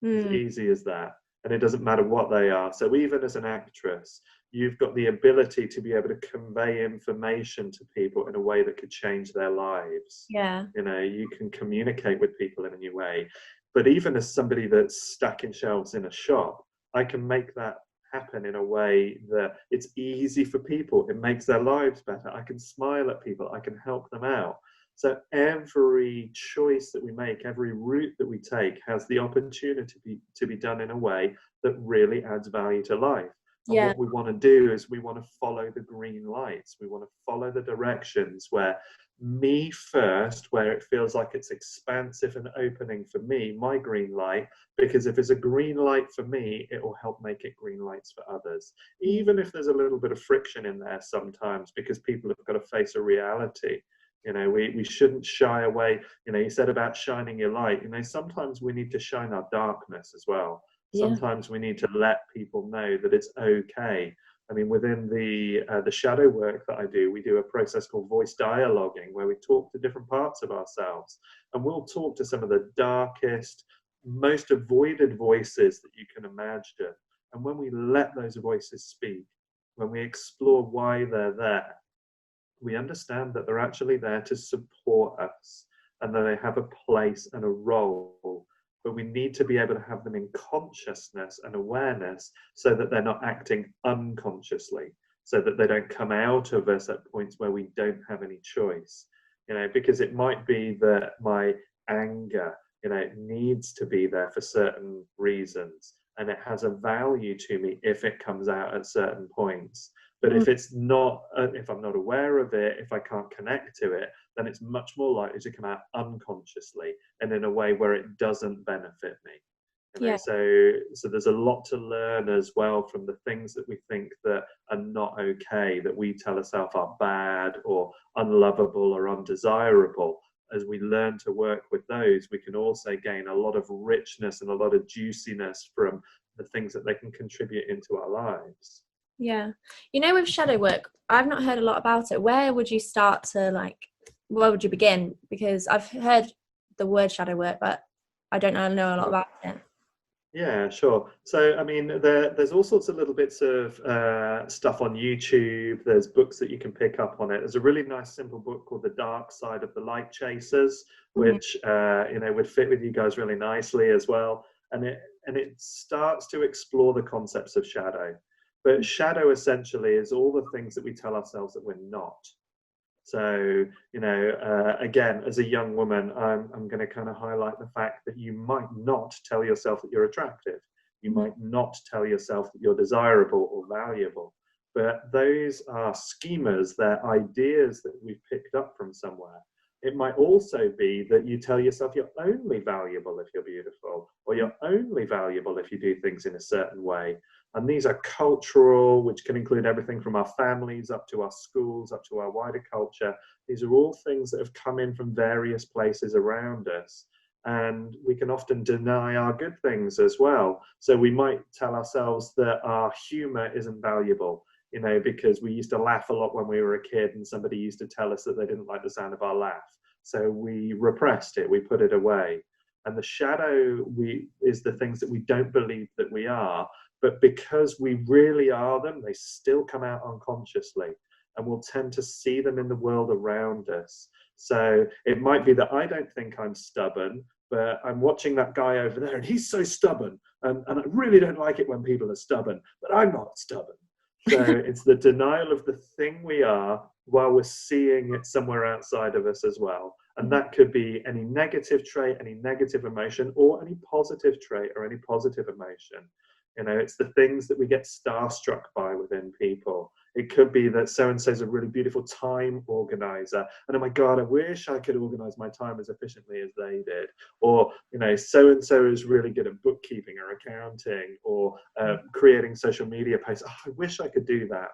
Speaker 2: As easy as that. And it doesn't matter what they are. So even as an actress, you've got the ability to be able to convey information to people in a way that could change their lives.
Speaker 3: Yeah.
Speaker 2: You can communicate with people in a new way. But even as somebody that's stacking shelves in a shop, I can make that happen in a way that it's easy for people. It makes their lives better. I can smile at people. I can help them out. So every choice that we make, every route that we take has the opportunity to be done in a way that really adds value to life. And what we want to do is we want to follow the green lights. We want to follow the directions where me first, where it feels like it's expansive and opening for me, my green light, because if it's a green light for me, it will help make it green lights for others. Even if there's a little bit of friction in there sometimes, because people have got to face a reality. We shouldn't shy away. You said about shining your light. Sometimes we need to shine our darkness as well. Sometimes we need to let people know that it's okay. Within the shadow work that I do, we do a process called voice dialoguing, where we talk to different parts of ourselves. And we'll talk to some of the darkest, most avoided voices that you can imagine. And when we let those voices speak, when we explore why they're there, we understand that they're actually there to support us and that they have a place and a role, but we need to be able to have them in consciousness and awareness so that they're not acting unconsciously, so that they don't come out of us at points where we don't have any choice. Because it might be that my anger, needs to be there for certain reasons, and it has a value to me if it comes out at certain points. But if it's not, if I'm not aware of it, if I can't connect to it, then it's much more likely to come out unconsciously and in a way where it doesn't benefit me. So there's a lot to learn as well from the things that we think that are not okay, that we tell ourselves are bad or unlovable or undesirable. As we learn to work with those, we can also gain a lot of richness and a lot of juiciness from the things that they can contribute into our lives.
Speaker 3: Yeah. With shadow work, I've not heard a lot about it. Where would you start to, where would you begin? Because I've heard the word shadow work, but I don't know a lot about it.
Speaker 2: Yeah, sure. So, there's all sorts of little bits of stuff on YouTube. There's books that you can pick up on it. There's a really nice, simple book called The Dark Side of the Light Chasers, which, would fit with you guys really nicely as well. And it starts to explore the concepts of shadow. But shadow essentially is all the things that we tell ourselves that we're not. So, again, as a young woman, I'm going to kind of highlight the fact that you might not tell yourself that you're attractive. You might not tell yourself that you're desirable or valuable. but those are schemas, they're ideas that we've picked up from somewhere. It might also be that you tell yourself you're only valuable if you're beautiful, or you're only valuable if you do things in a certain way. And these are cultural, which can include everything from our families up to our schools, up to our wider culture. These are all things that have come in from various places around us. And we can often deny our good things as well. So we might tell ourselves that our humor isn't valuable, you know, because we used to laugh a lot when we were a kid and somebody used to tell us that they didn't like the sound of our laugh. So we repressed it, we put it away. And the shadow is the things that we don't believe that we are, but because we really are them, they still come out unconsciously, and we'll tend to see them in the world around us. So it might be that I don't think I'm stubborn, but I'm watching that guy over there and he's so stubborn. And I really don't like it when people are stubborn, but I'm not stubborn. So it's the denial of the thing we are while we're seeing it somewhere outside of us as well. And that could be any negative trait, any negative emotion, or any positive trait or any positive emotion. You know, it's the things that we get starstruck by within people. It could be that so-and-so is a really beautiful time organizer. And oh my God, I wish I could organize my time as efficiently as they did. Or, you know, so-and-so is really good at bookkeeping or accounting or creating social media posts. Oh, I wish I could do that.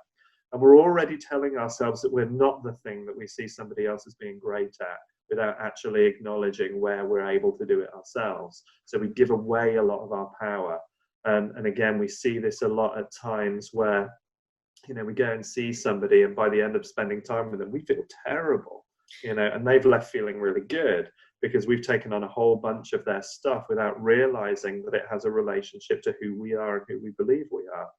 Speaker 2: And we're already telling ourselves that we're not the thing that we see somebody else as being great at, without actually acknowledging where we're able to do it ourselves. So we give away a lot of our power. And again, we see this a lot at times where, you know, we go and see somebody and by the end of spending time with them, we feel terrible, you know, and they've left feeling really good because we've taken on a whole bunch of their stuff without realizing that it has a relationship to who we are and who we believe we are.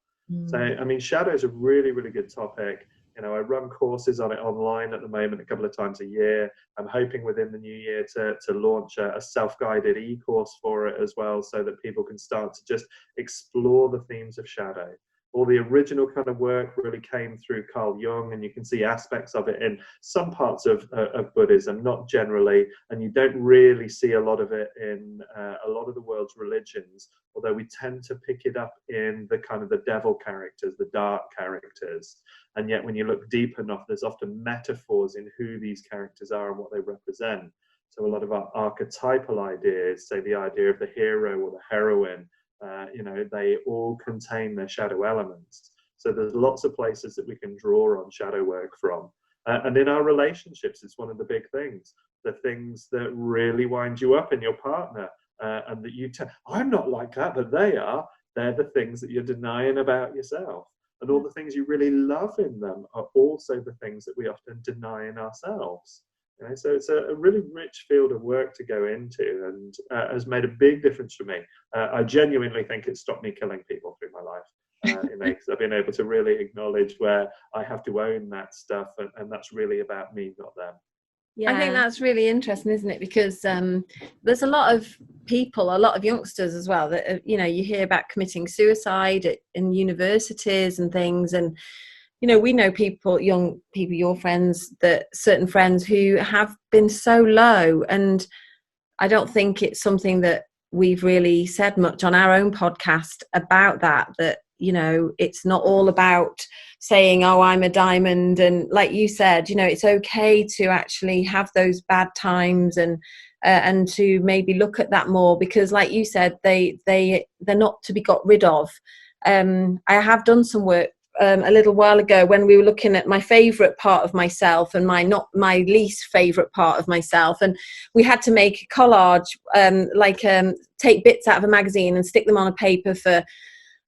Speaker 2: So, I mean, shadow is a really, really good topic. You know, I run courses on it online at the moment a couple of times a year. I'm hoping within the new year to launch a self-guided e-course for it as well, so that people can start to just explore the themes of shadow. All the original kind of work really came through Carl Jung, and you can see aspects of it in some parts of Buddhism, not generally, and you don't really see a lot of it in a lot of the world's religions, although we tend to pick it up in the kind of the devil characters, the dark characters. And yet when you look deep enough, there's often metaphors in who these characters are and what they represent. So a lot of our archetypal ideas, say the idea of the hero or the heroine, you know, they all contain their shadow elements. So there's lots of places that we can draw on shadow work from. And in our relationships, it's one of the big things, the things that really wind you up in your partner. And that you I'm not like that, but they are. They're the things that you're denying about yourself. And all the things you really love in them are also the things that we often deny in ourselves. You know, so it's a really rich field of work to go into, and has made a big difference for me. I genuinely think it's stopped me killing people through my life. You know, because I've been able to really acknowledge where I have to own that stuff, and that's really about me, not them.
Speaker 1: Yeah. I think that's really interesting, isn't it? Because there's a lot of people, a lot of youngsters as well, that, you know, you hear about committing suicide in universities and things. And, you know, we know people, young people, your friends, that certain friends who have been so low. And I don't think it's something that we've really said much on our own podcast about that, you know, it's not all about saying, oh, I'm a diamond. And like you said, you know, it's okay to actually have those bad times and to maybe look at that more, because like you said, they're not to be got rid of. I have done some work a little while ago when we were looking at my favorite part of myself and not my least favorite part of myself, and we had to make a collage, take bits out of a magazine and stick them on a paper for,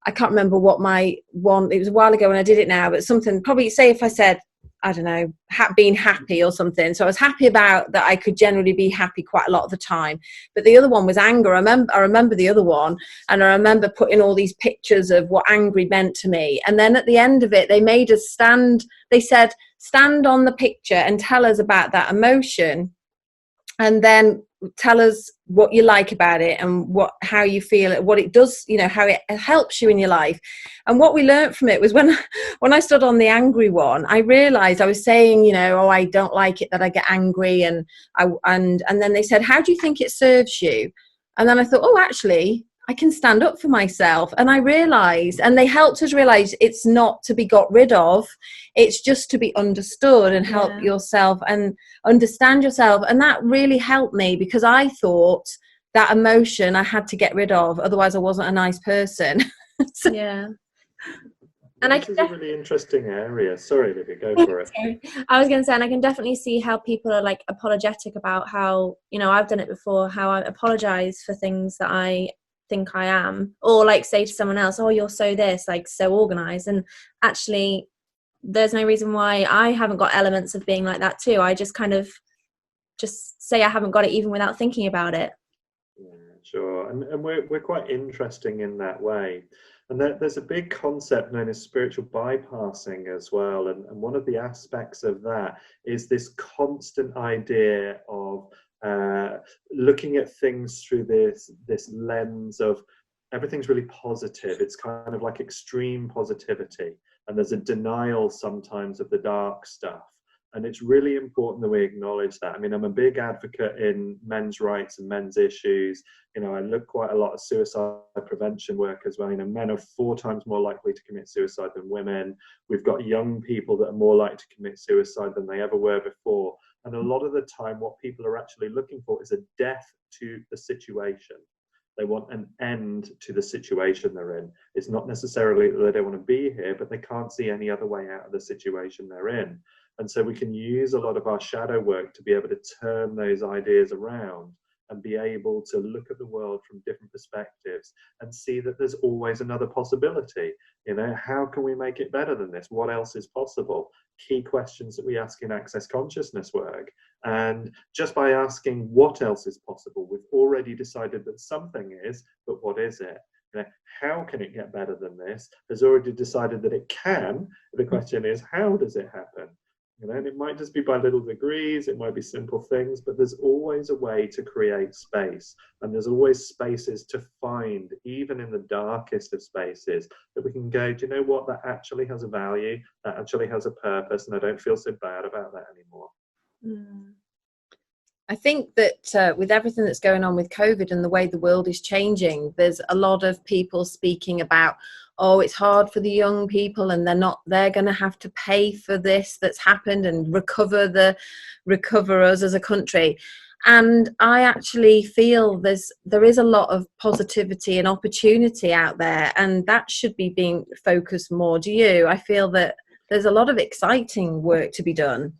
Speaker 1: I can't remember what my one, it was a while ago when I did it now, but something, probably say if I said, I don't know, being happy or something. So I was happy about that. I could generally be happy quite a lot of the time. But the other one was anger. I remember the other one, and I remember putting all these pictures of what angry meant to me. And then at the end of it, they made us stand. They said, stand on the picture and tell us about that emotion, and then tell us what you like about it and how you feel it, what it does, you know, how it helps you in your life. And what we learned from it was when I stood on the angry one, I realized I was saying, you know, oh, I don't like it that I get angry, and then they said, how do you think it serves you? And then I thought, oh, actually, I can stand up for myself. And I realized, and they helped us realize it's not to be got rid of, it's just to be understood and help yourself and understand yourself. And that really helped me, because I thought that emotion I had to get rid of, otherwise I wasn't a nice person.
Speaker 3: So, yeah. And
Speaker 2: this is a really interesting area. Sorry, Olivia, go for it.
Speaker 3: I was going to say, and I can definitely see how people are like apologetic about how, you know, I've done it before, how I apologize for things that I think I am, or like say to someone else, oh, you're so this, like so organized, and actually there's no reason why I haven't got elements of being like that too. I just kind of just say I haven't got it even without thinking about it.
Speaker 2: Yeah, sure. And we're quite interesting in that way. And there's a big concept known as spiritual bypassing as well. And one of the aspects of that is this constant idea of looking at things through this lens of everything's really positive. It's kind of like extreme positivity. And there's a denial sometimes of the dark stuff. And it's really important that we acknowledge that. I mean, I'm a big advocate in men's rights and men's issues. You know, I look quite a lot at suicide prevention work as well. You know, men are 4 times more likely to commit suicide than women. We've got young people that are more likely to commit suicide than they ever were before. And a lot of the time, what people are actually looking for is a death to the situation. They want an end to the situation they're in. It's not necessarily that they don't want to be here, but they can't see any other way out of the situation they're in. And so we can use a lot of our shadow work to be able to turn those ideas around and be able to look at the world from different perspectives and see that there's always another possibility. You know, how can we make it better than this? What else is possible? Key questions that we ask in access consciousness work. And just by asking what else is possible, we've already decided that something is, but what is it? You know, how can it get better than this? Has already decided that it can. The question is, how does it happen? You know, and it might just be by little degrees, it might be simple things, but there's always a way to create space. And there's always spaces to find, even in the darkest of spaces, that we can go, do you know what, that actually has a value, that actually has a purpose, and I don't feel so bad about that anymore.
Speaker 1: I think that with everything that's going on with COVID and the way the world is changing, there's a lot of people speaking about, oh, it's hard for the young people and they're going to have to pay for this that's happened and recover us as a country. And I actually feel there is a lot of positivity and opportunity out there, and that should be being focused more. Do you? I feel that there's a lot of exciting work to be done.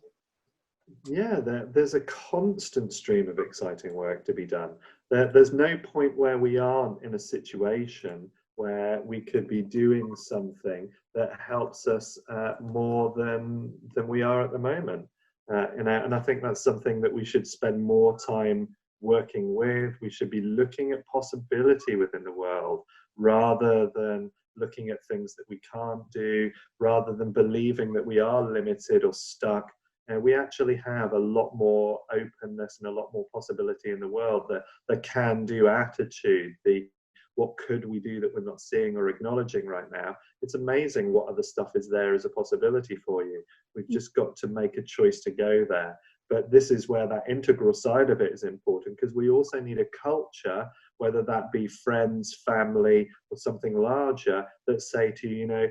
Speaker 2: Yeah, there's a constant stream of exciting work to be done. There's no point where we aren't in a situation where we could be doing something that helps us more than we are at the moment. You know, and I think that's something that we should spend more time working with. We should be looking at possibility within the world rather than looking at things that we can't do, rather than believing that we are limited or stuck. We actually have a lot more openness and a lot more possibility in the world. The can-do attitude, the what could we do that we're not seeing or acknowledging right now. It's amazing what other stuff is there as a possibility for you. We've just got to make a choice to go there. But this is where that integral side of it is important, because we also need a culture, whether that be friends, family, or something larger, that say to you, you know,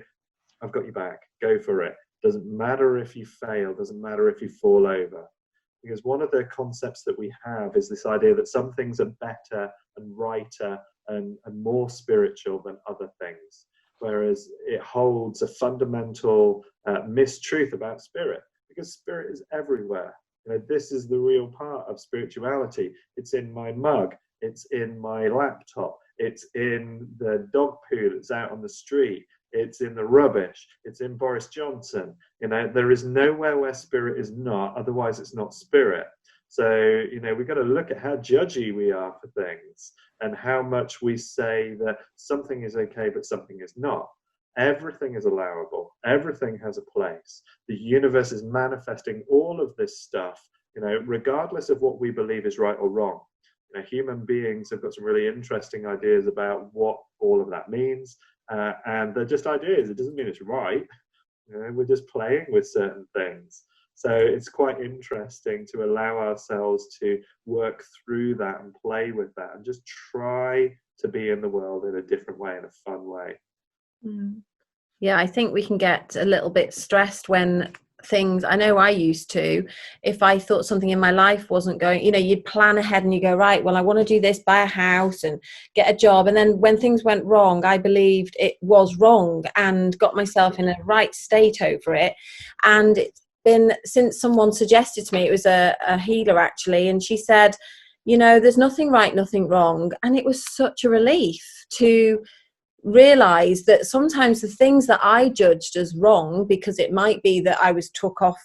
Speaker 2: I've got your back, go for it. Doesn't matter if you fail, doesn't matter if you fall over. Because one of the concepts that we have is this idea that some things are better and righter and more spiritual than other things. Whereas it holds a fundamental mistruth about spirit, because spirit is everywhere. You know, this is the real part of spirituality. It's in my mug, it's in my laptop, it's in the dog poo that's out on the street, it's in the rubbish, it's in Boris Johnson. You know, there is nowhere where spirit is not, otherwise it's not spirit. So, you know, we've got to look at how judgy we are for things and how much we say that something is okay, but something is not. Everything is allowable. Everything has a place. The universe is manifesting all of this stuff, you know, regardless of what we believe is right or wrong. You know, human beings have got some really interesting ideas about what all of that means. And they're just ideas. It doesn't mean it's right. You know, we're just playing with certain things. So it's quite interesting to allow ourselves to work through that and play with that and just try to be in the world in a different way, in a fun way.
Speaker 1: Yeah, I think we can get a little bit stressed when things, I know I used to, if I thought something in my life wasn't going, you'd plan ahead and you go, right, well, I want to do this, buy a house and get a job. And then when things went wrong, I believed it was wrong and got myself in a right state over it. And it's been, since someone suggested to me, it was a healer actually, and she said, there's nothing right, nothing wrong. And it was such a relief to realize that sometimes the things that I judged as wrong, because it might be that I was took off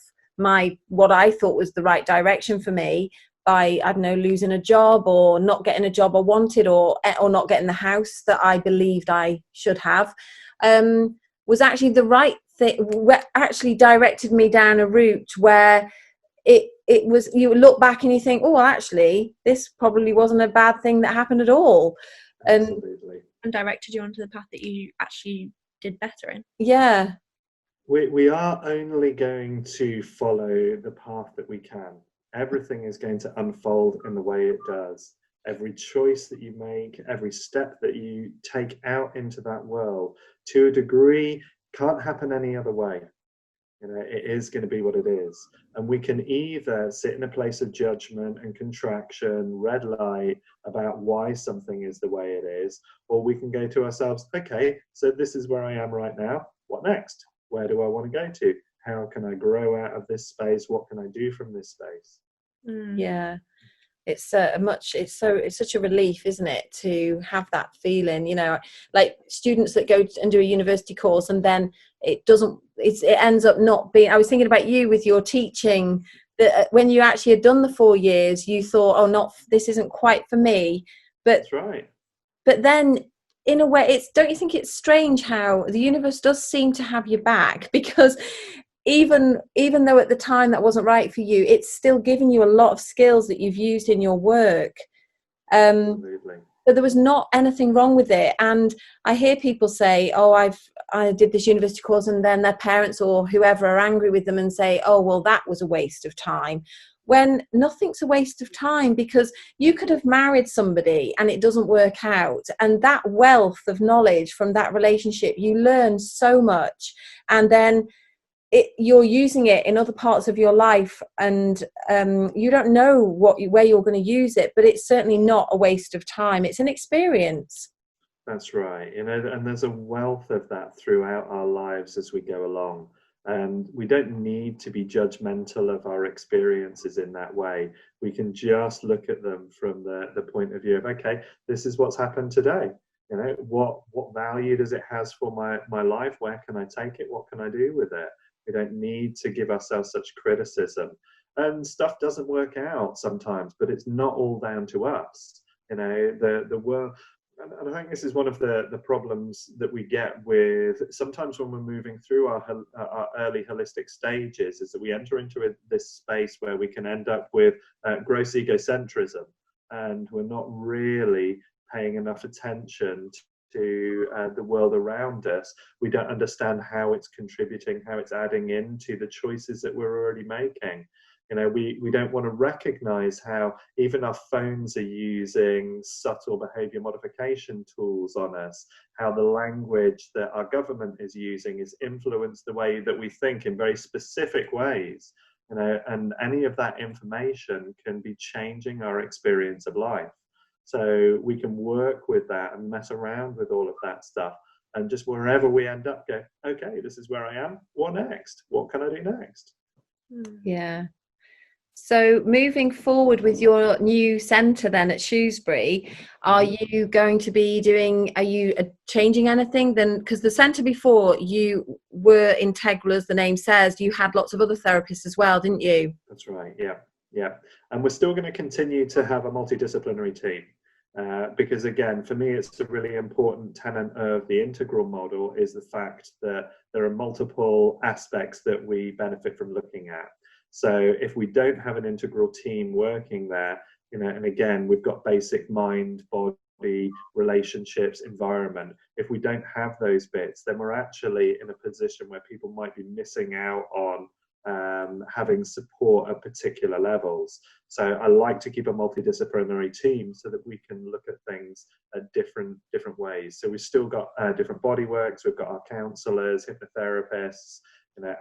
Speaker 1: what I thought was the right direction for me by, I don't know, losing a job or not getting a job I wanted, or not getting the house that I believed I should have, was actually the right thing, actually directed me down a route where it was, you look back and you think, oh, well, actually this probably wasn't a bad thing that happened at all.
Speaker 2: Absolutely.
Speaker 3: And directed you onto the path that you actually did better in.
Speaker 1: Yeah.
Speaker 2: We are only going to follow the path that we can. Everything is going to unfold in the way it does. Every choice that you make, every step that you take out into that world, to a degree, can't happen any other way. It is going to be what it is. And we can either sit in a place of judgment and contraction, red light about why something is the way it is, or we can go to ourselves, okay, so this is where I am right now. What next? Where do I want to go to? How can I grow out of this space? What can I do from this space?
Speaker 1: Yeah. It's such a relief, isn't it, to have that feeling, like students that go and do a university course and then it ends up not being, I was thinking about you with your teaching, that when you actually had done the 4 years, you thought, oh, this isn't quite for me. But
Speaker 2: that's right.
Speaker 1: But then in a way, don't you think it's strange how the universe does seem to have your back? Because even though at the time that wasn't right for you, it's still giving you a lot of skills that you've used in your work.
Speaker 2: Absolutely.
Speaker 1: So there was not anything wrong with it. And I hear people say, oh, I did this university course, and then their parents or whoever are angry with them and say, oh, well, that was a waste of time. When nothing's a waste of time, because you could have married somebody and it doesn't work out. And that wealth of knowledge from that relationship, you learn so much. And then you're using it in other parts of your life, and you don't know where you're going to use it, but it's certainly not a waste of time. It's an experience.
Speaker 2: That's right. And there's a wealth of that throughout our lives as we go along. And we don't need to be judgmental of our experiences in that way. We can just look at them from the point of view of, okay, this is what's happened today. What value does it has for my life? Where can I take it? What can I do with it? We don't need to give ourselves such criticism. And stuff doesn't work out sometimes, but it's not all down to us. The world. And I think this is one of the problems that we get with sometimes when we're moving through our early holistic stages, is that we enter into this space where we can end up with gross egocentrism, and we're not really paying enough attention to the world around us. We don't understand how it's contributing, how it's adding into the choices that we're already making. We don't want to recognize how even our phones are using subtle behavior modification tools on us, how the language that our government is using is influenced the way that we think in very specific ways. And any of that information can be changing our experience of life. So we can work with that and mess around with all of that stuff. And just wherever we end up, go, okay, this is where I am. What next? What can I do next?
Speaker 1: Yeah. So moving forward with your new centre then at Shrewsbury, are you changing anything then? Because the centre before, you were integral, as the name says, you had lots of other therapists as well, didn't you?
Speaker 2: That's right, yeah. And we're still going to continue to have a multidisciplinary team. Because again, for me, it's a really important tenet of the integral model is the fact that there are multiple aspects that we benefit from looking at. So if we don't have an integral team working there, and again, we've got basic mind, body, relationships, environment. If we don't have those bits, then we're actually in a position where people might be missing out on having support at particular levels. So I like to keep a multidisciplinary team so that we can look at things at different ways. So we've still got different body works. We've got our counselors, hypnotherapists,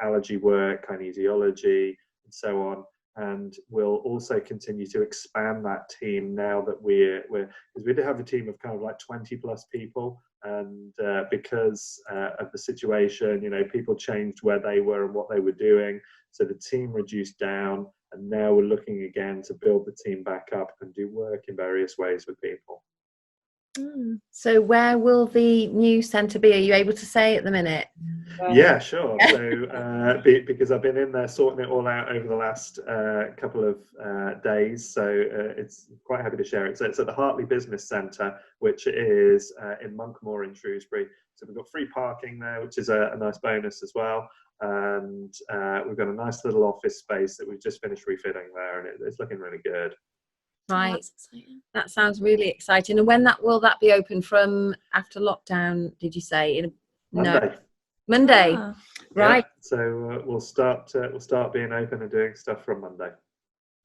Speaker 2: allergy work, kinesiology, and so on. And we'll also continue to expand that team now that because we did have a team of kind of like 20 plus people, and because of the situation, people changed where they were and what they were doing, so the team reduced down, and now we're looking again to build the team back up and do work in various ways with people.
Speaker 1: So where will the new centre be? Are you able to say at the minute?
Speaker 2: Yeah, sure. So because I've been in there sorting it all out over the last couple of days, so it's quite happy to share it. So it's at the Hartley Business Centre, which is in Monkmoor in Shrewsbury. So we've got free parking there, which is a nice bonus as well. And we've got a nice little office space that we've just finished refitting there, and it's looking really good.
Speaker 1: Right, that's exciting. That sounds really exciting. And when will that be open from after lockdown? Did you say
Speaker 2: Monday?
Speaker 1: Monday, right?
Speaker 2: Yeah, so we'll start being open and doing stuff from Monday.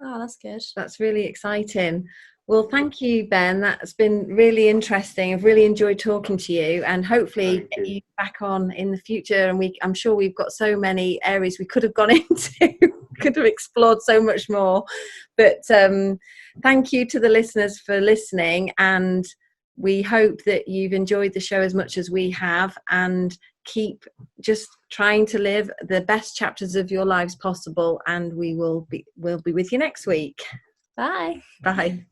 Speaker 3: Oh, that's good.
Speaker 1: That's really exciting. Well, thank you, Ben. That's been really interesting. I've really enjoyed talking to you, and hopefully get you back on in the future. And I'm sure we've got so many areas we could have gone into, could have explored so much more. But thank you to the listeners for listening, and we hope that you've enjoyed the show as much as we have, and keep just trying to live the best chapters of your lives possible. And we'll be with you next week.
Speaker 3: Bye.
Speaker 1: Bye.